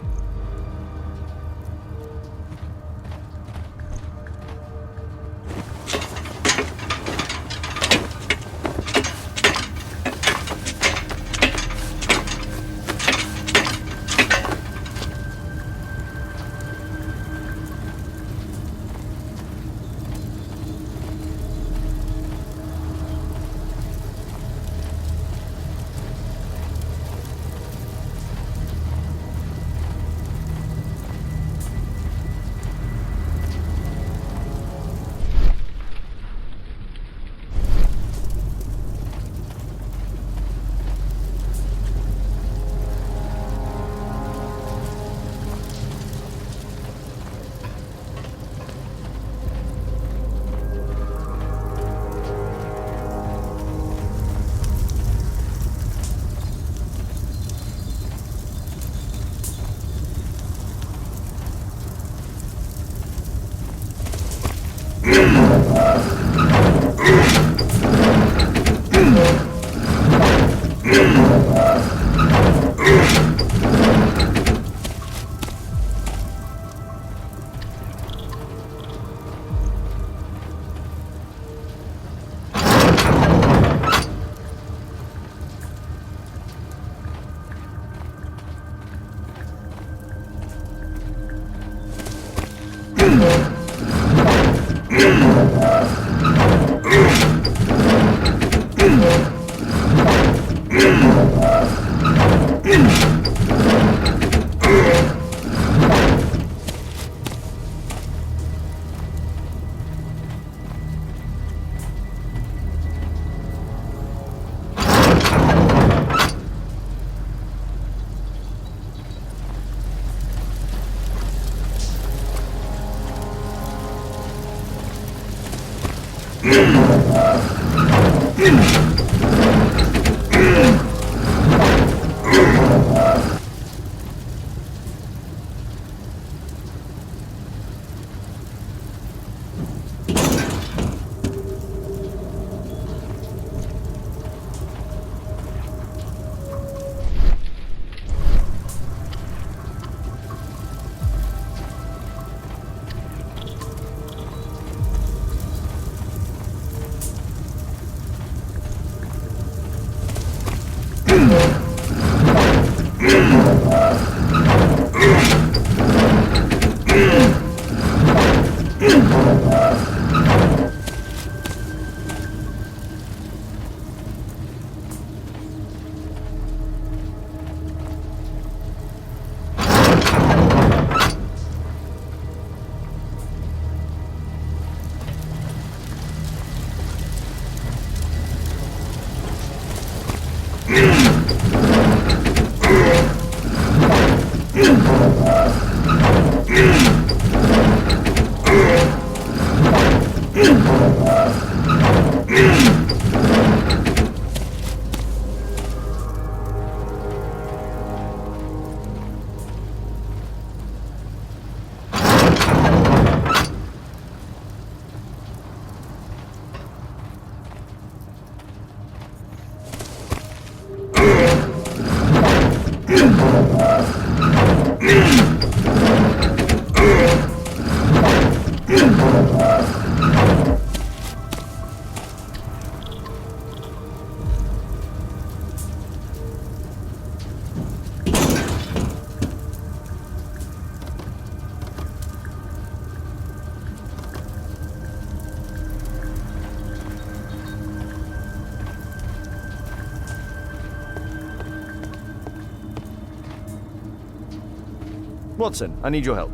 Watson, I need your help.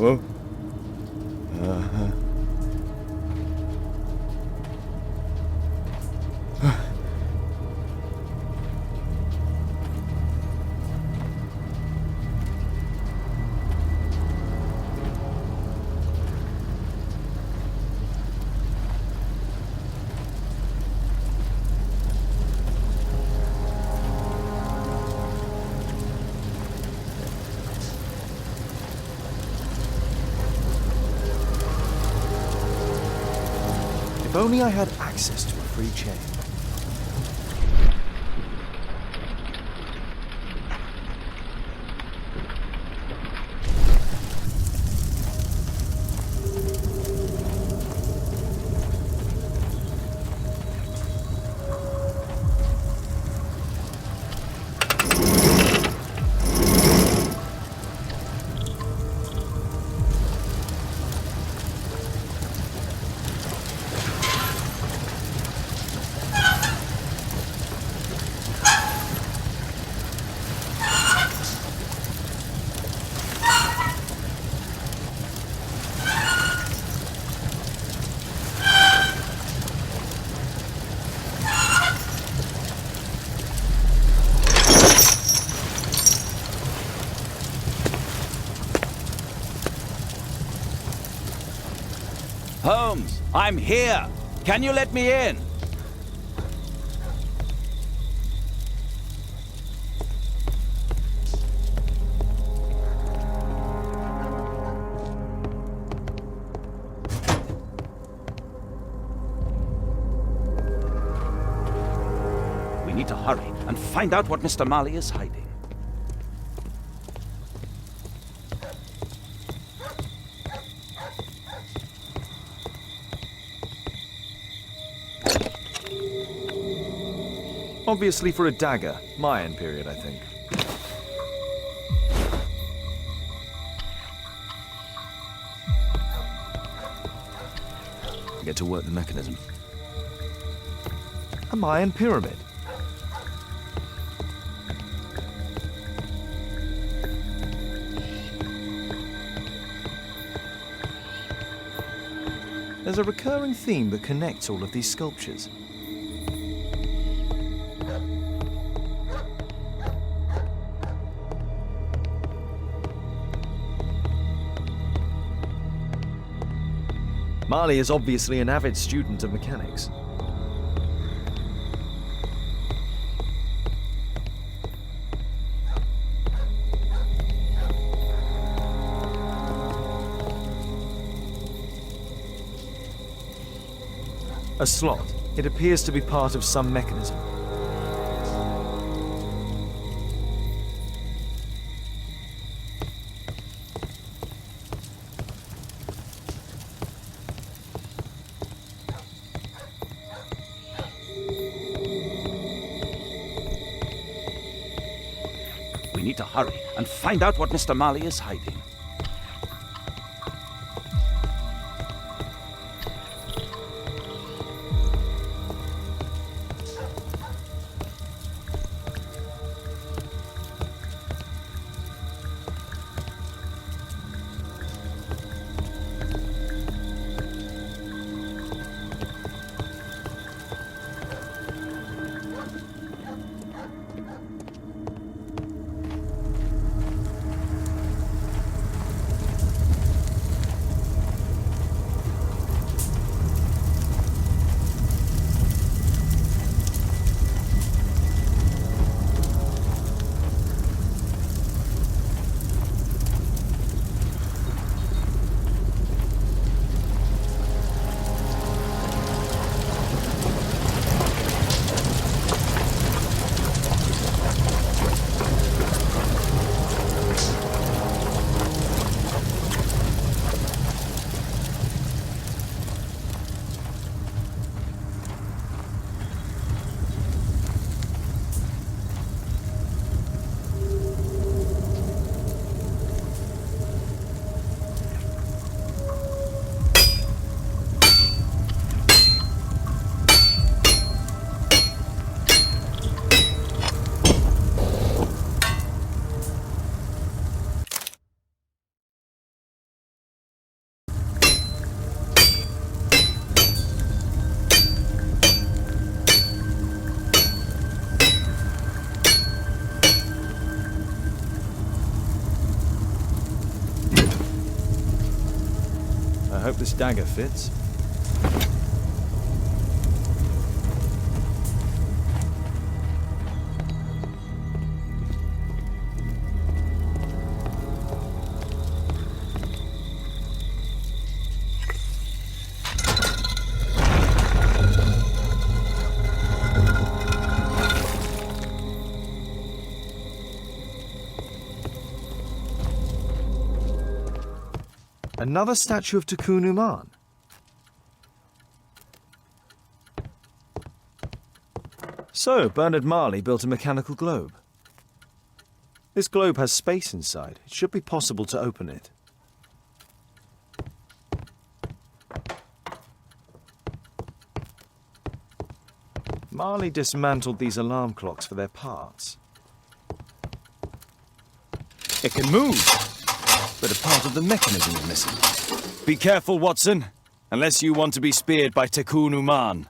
Whoa. If only I had access to a free chain. Holmes, I'm here. Can you let me in? We need to hurry and find out what Mr. Marley is hiding. Obviously for a dagger. Mayan period, I think. I get to work the mechanism. A Mayan pyramid. There's a recurring theme that connects all of these sculptures. Marley is obviously an avid student of mechanics. A slot. It appears to be part of some mechanism. We need to hurry and find out what Mr. Marley is hiding. I hope this dagger fits. Another statue of Tikkun Uman. So, Bernard Marley built a mechanical globe. This globe has space inside. It should be possible to open it. Marley dismantled these alarm clocks for their parts. It can move! But a part of the mechanism is missing. Be careful, Watson, unless you want to be speared by Tikkun Uman.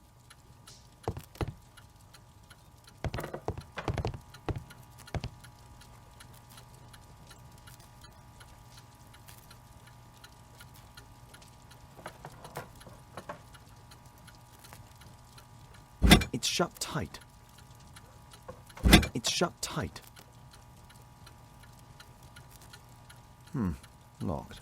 It's shut tight. It's shut tight. Locked.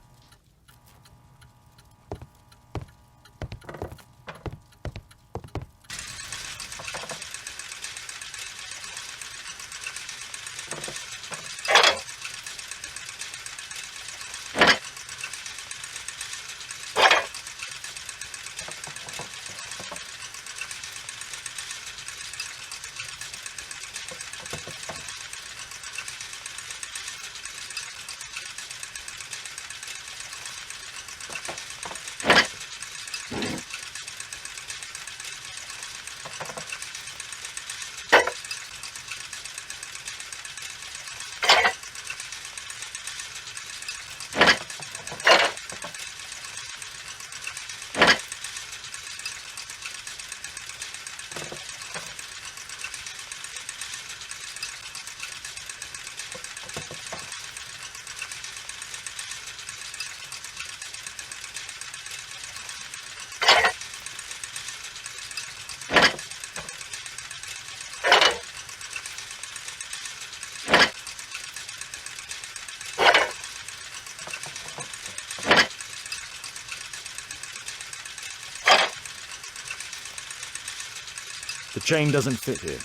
The chain doesn't fit here.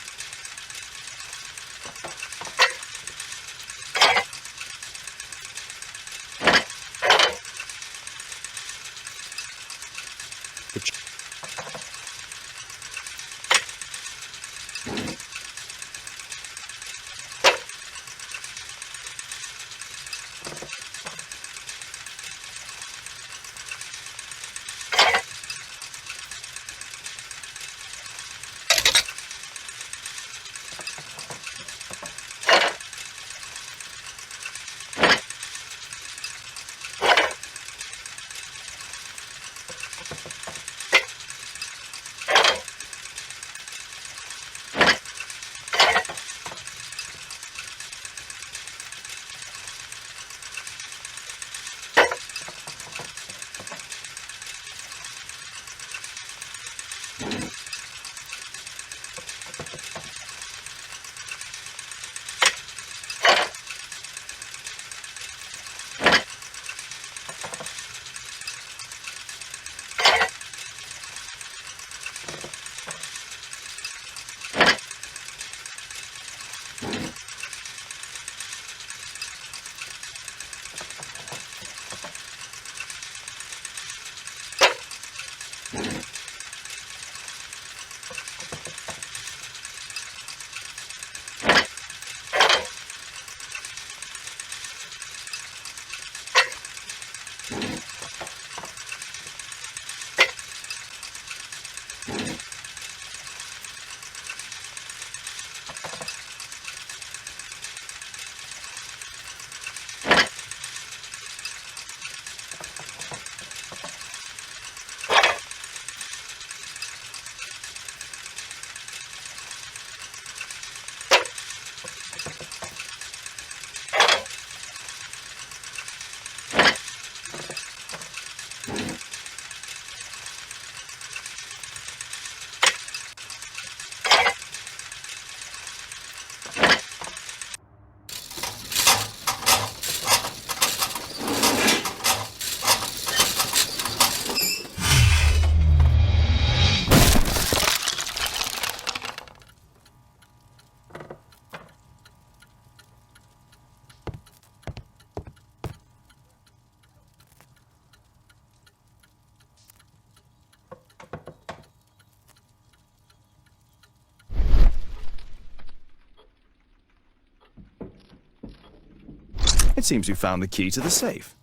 It seems you found the key to the safe.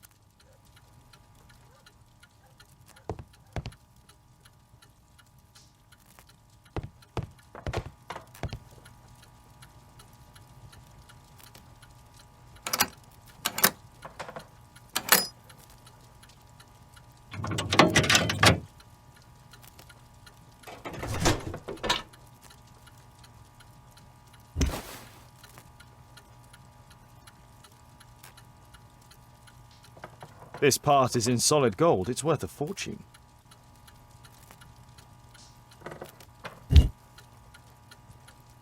This part is in solid gold. It's worth a fortune.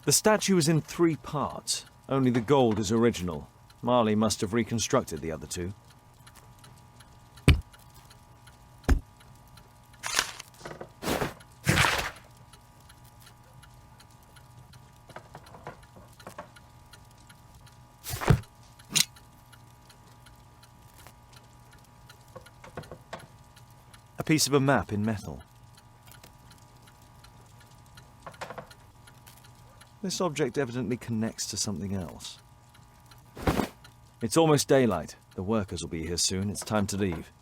The statue is in 3 parts. Only the gold is original. Marley must have reconstructed the other 2. A piece of a map in metal. This object evidently connects to something else. It's almost daylight. The workers will be here soon. It's time to leave.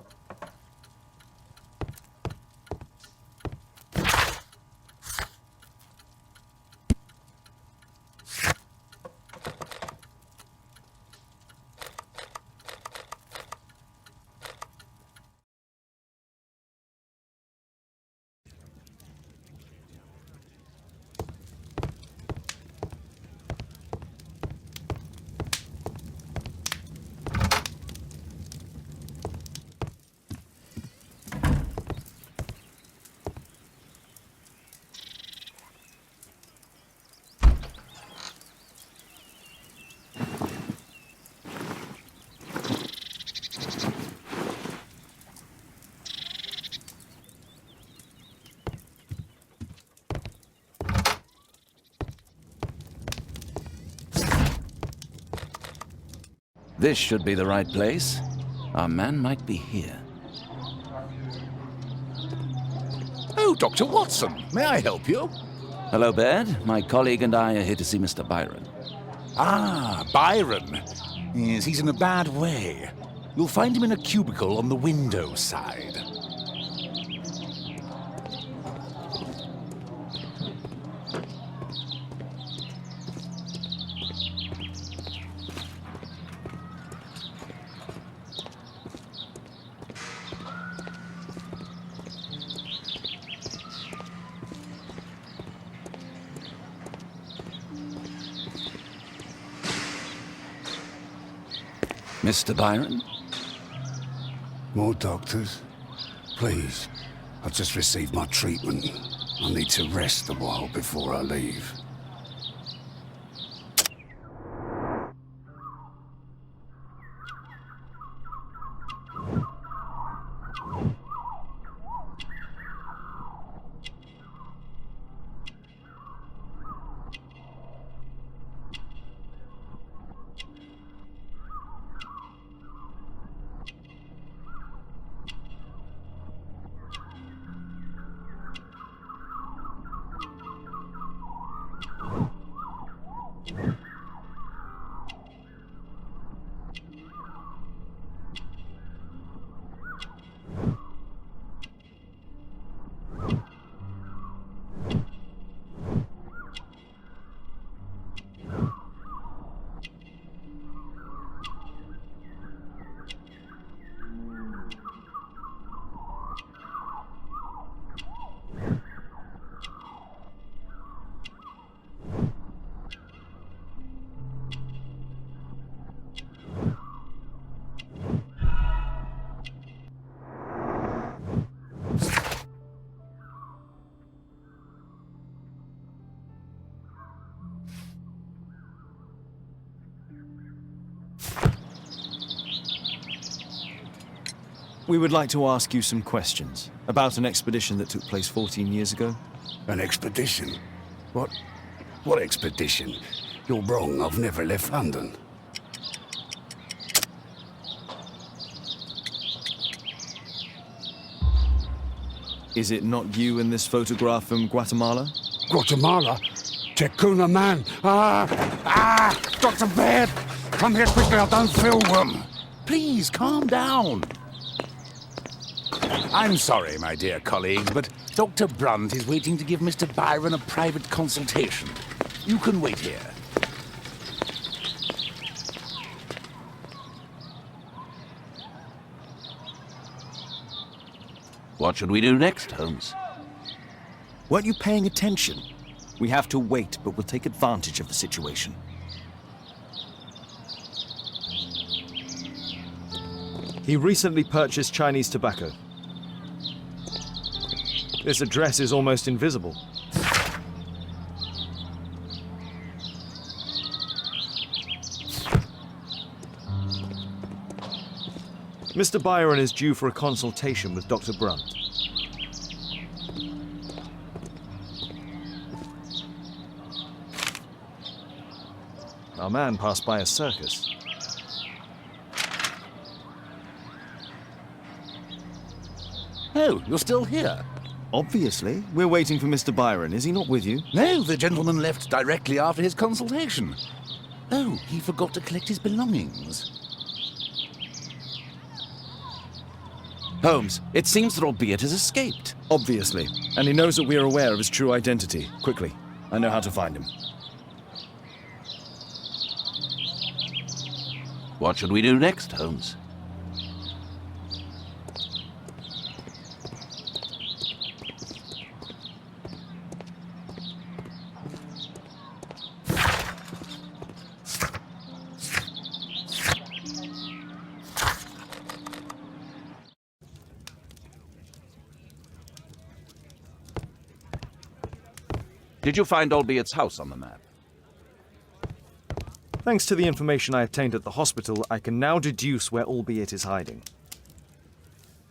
This should be the right place. Our man might be here. Oh, Dr. Watson, may I help you? Hello, Baird. My colleague and I are here to see Mr. Byron. Ah, Byron. Yes, he's in a bad way. You'll find him in a cubicle on the window side. Mr. Byron? More doctors? Please. I've just received my treatment. I need to rest a while before I leave. We would like to ask you some questions about an expedition that took place 14 years ago. An expedition? What expedition? You're wrong, I've never left London. Is it not you in this photograph from Guatemala? Guatemala? Tecuna man! Dr. Baird! Come here quickly, I don't feel them! Please, calm down. I'm sorry, my dear colleague, but Dr. Brunt is waiting to give Mr. Byron a private consultation. You can wait here. What should we do next, Holmes? Weren't you paying attention? We have to wait, but we'll take advantage of the situation. He recently purchased Chinese tobacco. This address is almost invisible. Mr. Byron is due for a consultation with Dr. Brunt. Our man passed by a circus. Oh, you're still here? Obviously. We're waiting for Mr. Byron. Is he not with you? No, the gentleman left directly after his consultation. Oh, he forgot to collect his belongings. Holmes, it seems that Albeit has escaped. Obviously. And he knows that we are aware of his true identity. Quickly. I know how to find him. What should we do next, Holmes? Did you find Albiet's house on the map? Thanks to the information I obtained at the hospital, I can now deduce where Albiet is hiding.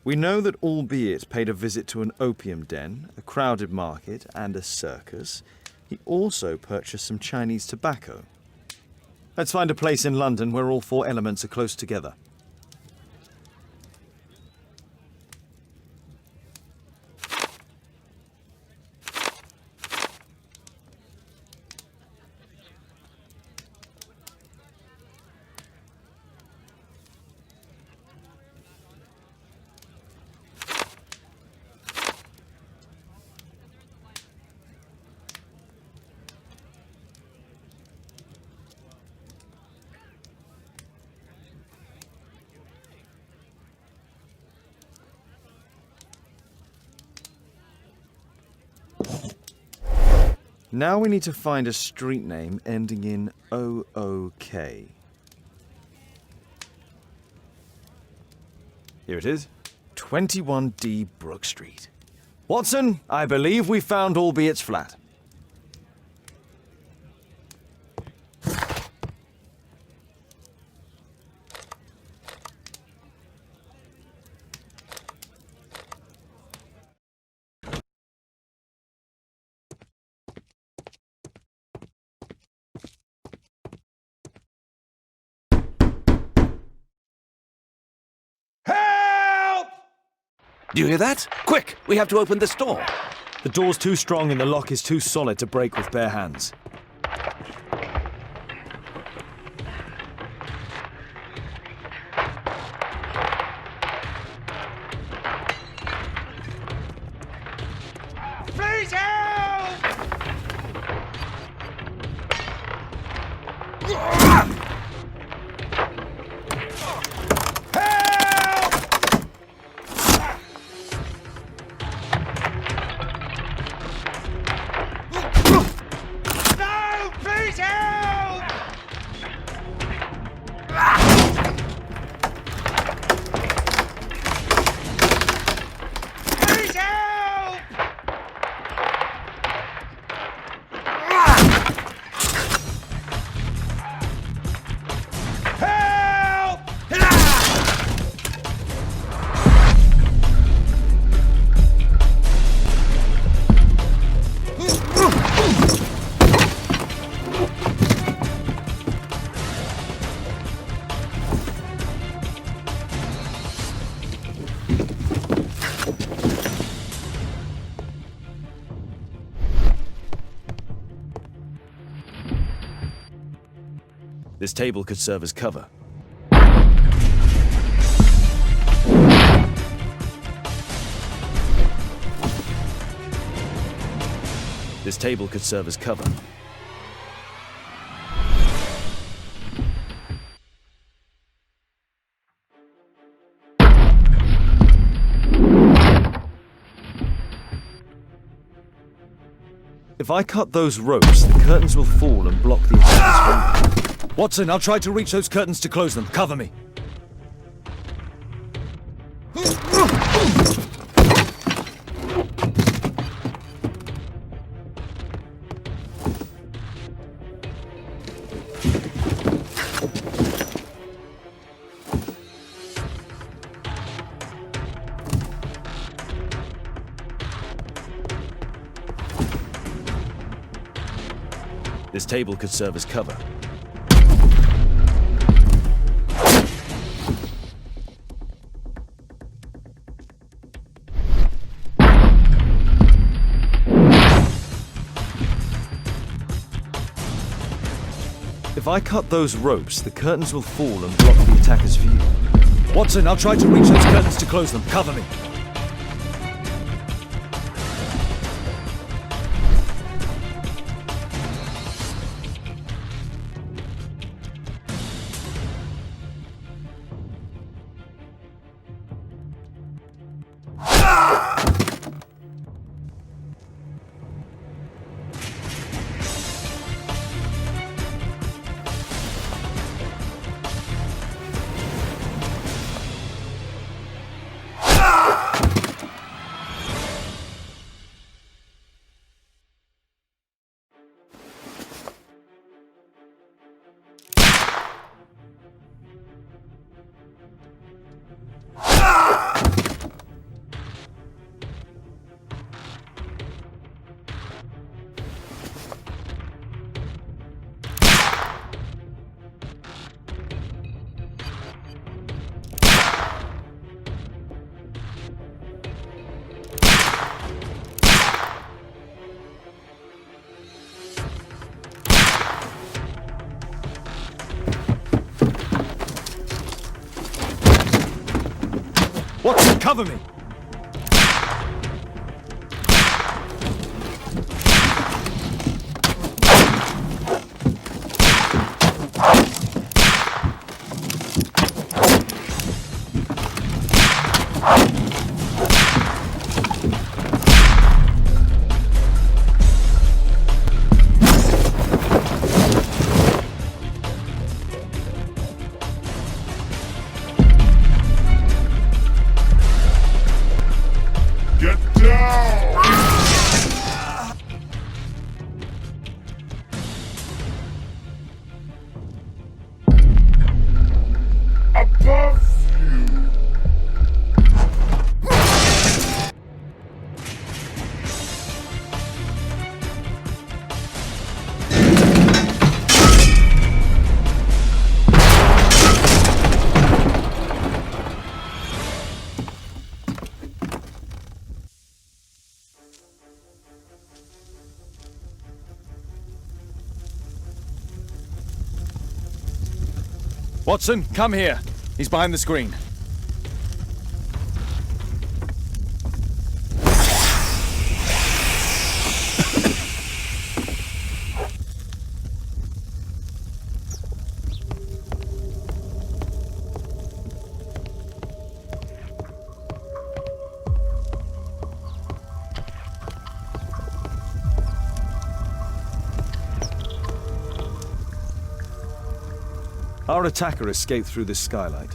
We know that Albiet paid a visit to an opium den, a crowded market, and a circus. He also purchased some Chinese tobacco. Let's find a place in London where all four elements are close together. Now we need to find a street name ending in OOK. Here it is. 21D Brook Street. Watson, I believe we found Albiet's flat. Do you hear that? Quick! We have to open this door. The door's too strong and the lock is too solid to break with bare hands. Please help! This table could serve as cover. This table could serve as cover. If I cut those ropes, the curtains will fall and block the attacker's view. Watson, I'll try to reach those curtains to close them. Cover me. This table could serve as cover. If I cut those ropes, the curtains will fall and block the attacker's view. Watson, I'll try to reach those curtains to close them. Cover me. Watson, cover me! Watson, come here. He's behind the screen. Our attacker escaped through this skylight.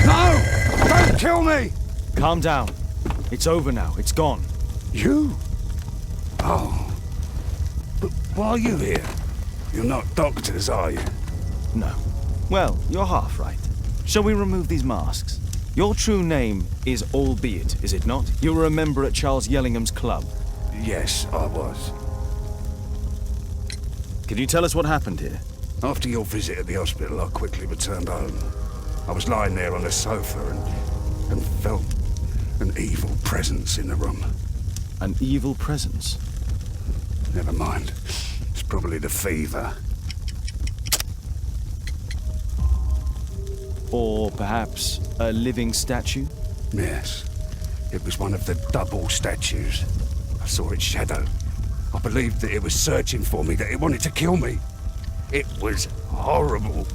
No! Don't kill me! Calm down. It's over now. It's gone. You? Oh. But why are you here? You're not doctors, are you? No. Well, you're half right. Shall we remove these masks? Your true name is Albeit, is it not? You were a member at Charles Yellingham's club. Yes, I was. Can you tell us what happened here? After your visit at the hospital, I quickly returned home. I was lying there on a sofa and felt an evil presence in the room. An evil presence? Never mind. It's probably the fever. Or perhaps a living statue? Yes. It was one of the double statues. I saw its shadow. I believed that it was searching for me, that it wanted to kill me. It was horrible.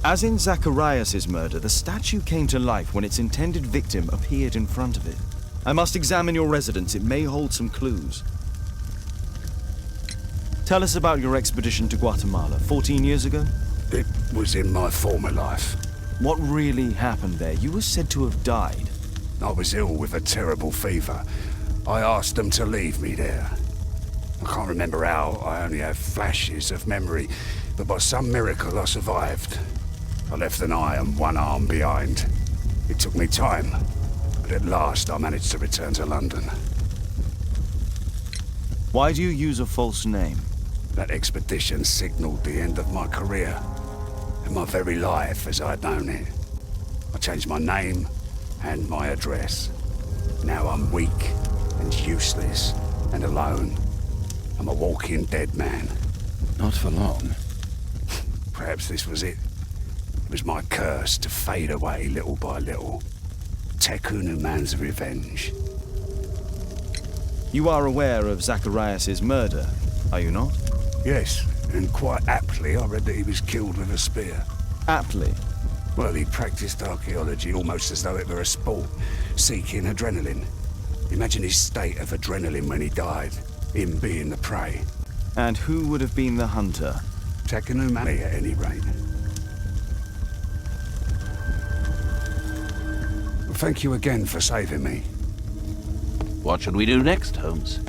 As in Zacharias' murder, the statue came to life when its intended victim appeared in front of it. I must examine your residence. It may hold some clues. Tell us about your expedition to Guatemala 14 years ago? It was in my former life. What really happened there? You were said to have died. I was ill with a terrible fever. I asked them to leave me there. I can't remember how. I only have flashes of memory. But by some miracle, I survived. I left an eye and one arm behind. It took me time. But at last, I managed to return to London. Why do you use a false name? That expedition signaled the end of my career. And my very life as I'd known it. I changed my name and my address. Now I'm weak and useless and alone. I'm a walking dead man. Not for long. Perhaps this was it. It was my curse to fade away little by little. Tekunu man's revenge. You are aware of Zacharias' murder, are you not? Yes, and quite aptly I read that he was killed with a spear. Aptly? Well, he practiced archaeology almost as though it were a sport, seeking adrenaline. Imagine his state of adrenaline when he died, him being the prey. And who would have been the hunter? Tekunu man at any rate. Well, thank you again for saving me. What should we do next, Holmes?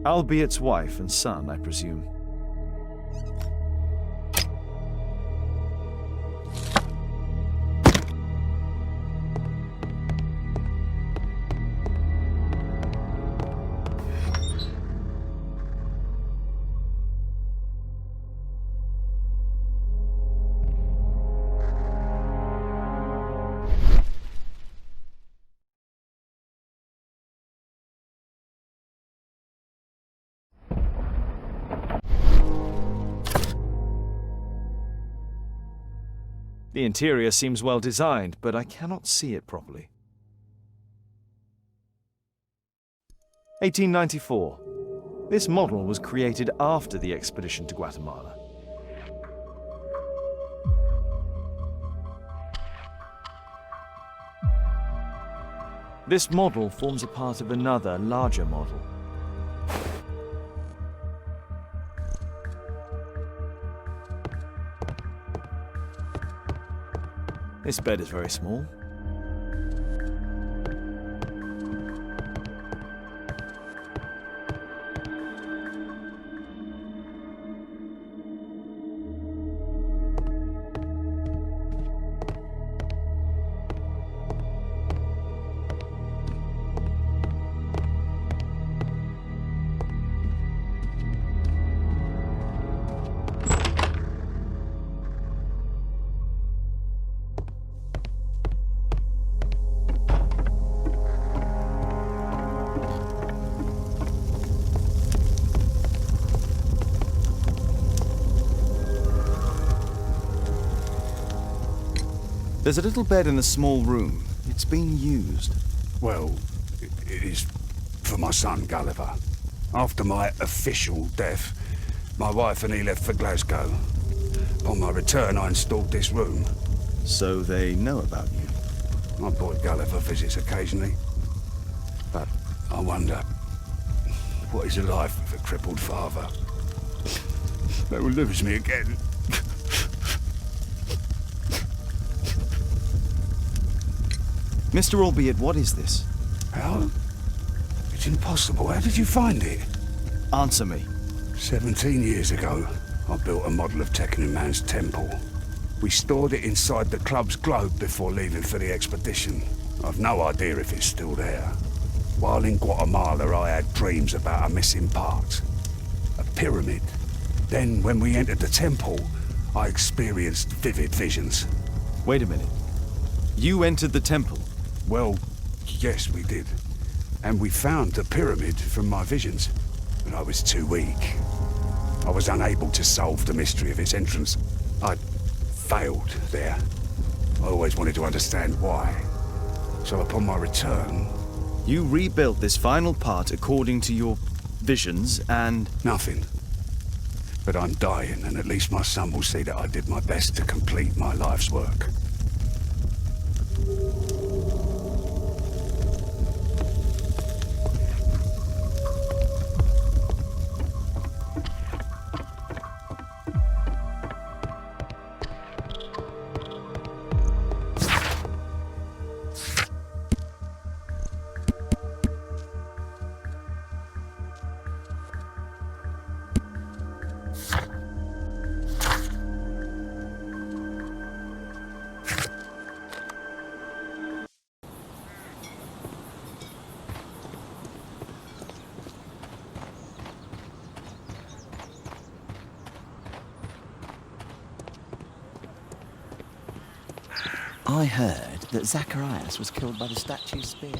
Albiet's wife and son, I presume. The interior seems well designed, but I cannot see it properly. 1894. This model was created after the expedition to Guatemala. This model forms a part of another, larger model. This bed is very small. There's a little bed in a small room. It's been used. Well, it is for my son, Gulliver. After my official death, my wife and he left for Glasgow. Upon my return, I installed this room. So they know about you? My boy Gulliver visits occasionally. But I wonder, what is a life with a crippled father? They will lose me again. Mr. Albiet, what is this? How? It's impossible. How did you find it? Answer me. 17 years ago, I built a model of Tekkening Man's temple. We stored it inside the club's globe before leaving for the expedition. I've no idea if it's still there. While in Guatemala, I had dreams about a missing part. A pyramid. Then, when we entered the temple, I experienced vivid visions. Wait a minute. You entered the temple? Well, yes, we did. And we found the pyramid from my visions. But I was too weak. I was unable to solve the mystery of its entrance. I failed there. I always wanted to understand why. So upon my return... You rebuilt this final part according to your visions and... Nothing. But I'm dying, and at least my son will see that I did my best to complete my life's work. I heard that Zacharias was killed by the statue's spear.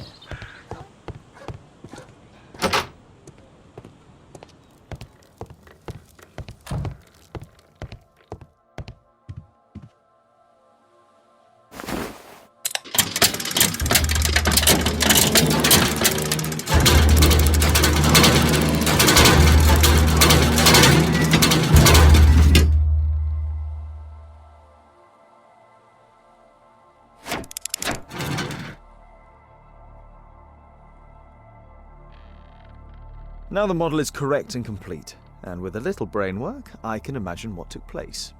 Now the model is correct and complete, and with a little brain work, I can imagine what took place.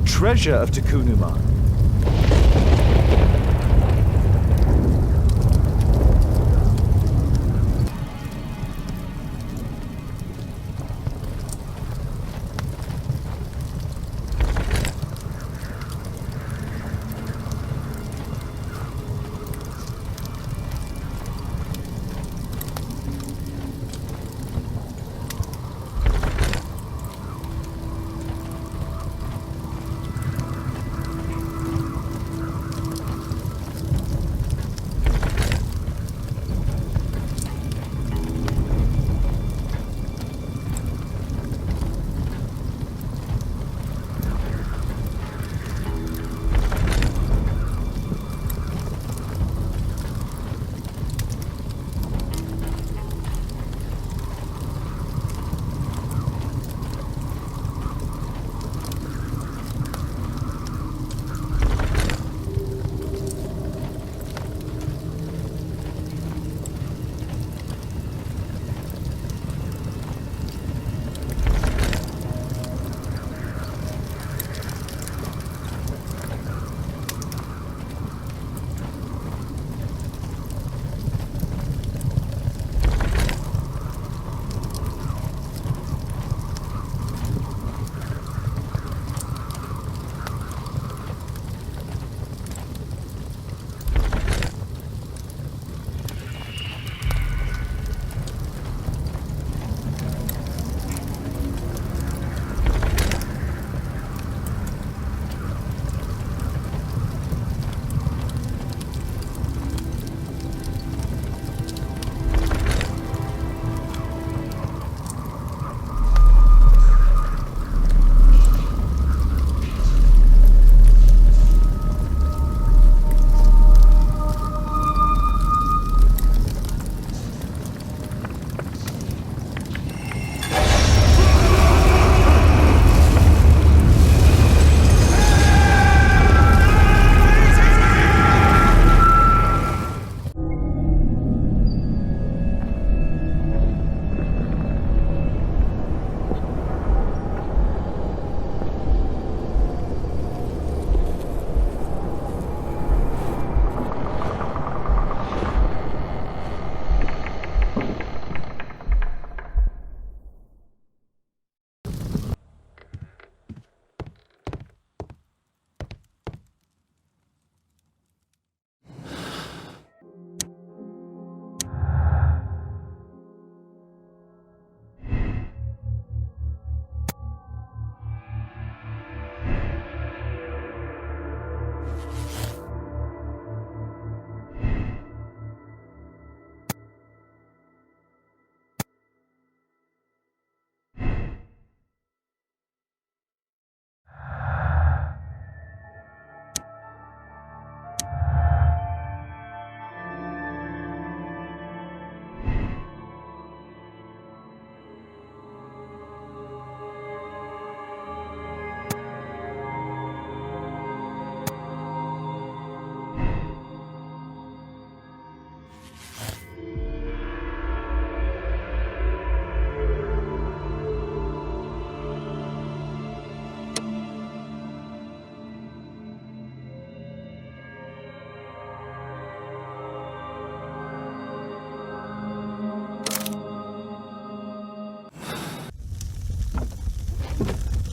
treasure of Takunuma.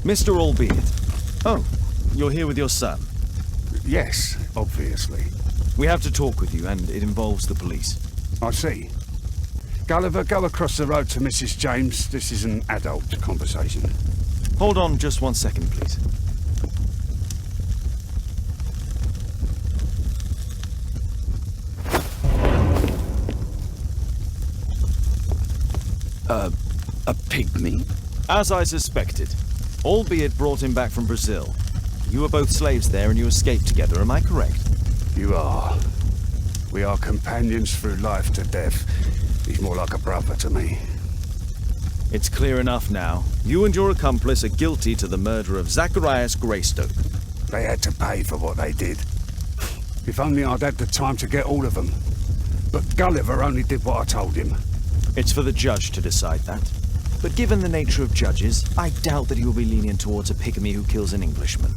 Mr. Albeit. Oh, you're here with your son. Yes, obviously. We have to talk with you, and it involves the police. I see. Gulliver, go across the road to Mrs. James. This is an adult conversation. Hold on just 1 second, please. A pygmy? As I suspected. Albeit brought him back from Brazil. You were both slaves there and you escaped together, am I correct? You are. We are companions through life to death. He's more like a brother to me. It's clear enough now. You and your accomplice are guilty to the murder of Zacharias Greystoke. They had to pay for what they did. If only I'd had the time to get all of them. But Gulliver only did what I told him. It's for the judge to decide that. But given the nature of judges, I doubt that he will be lenient towards a pygmy who kills an Englishman.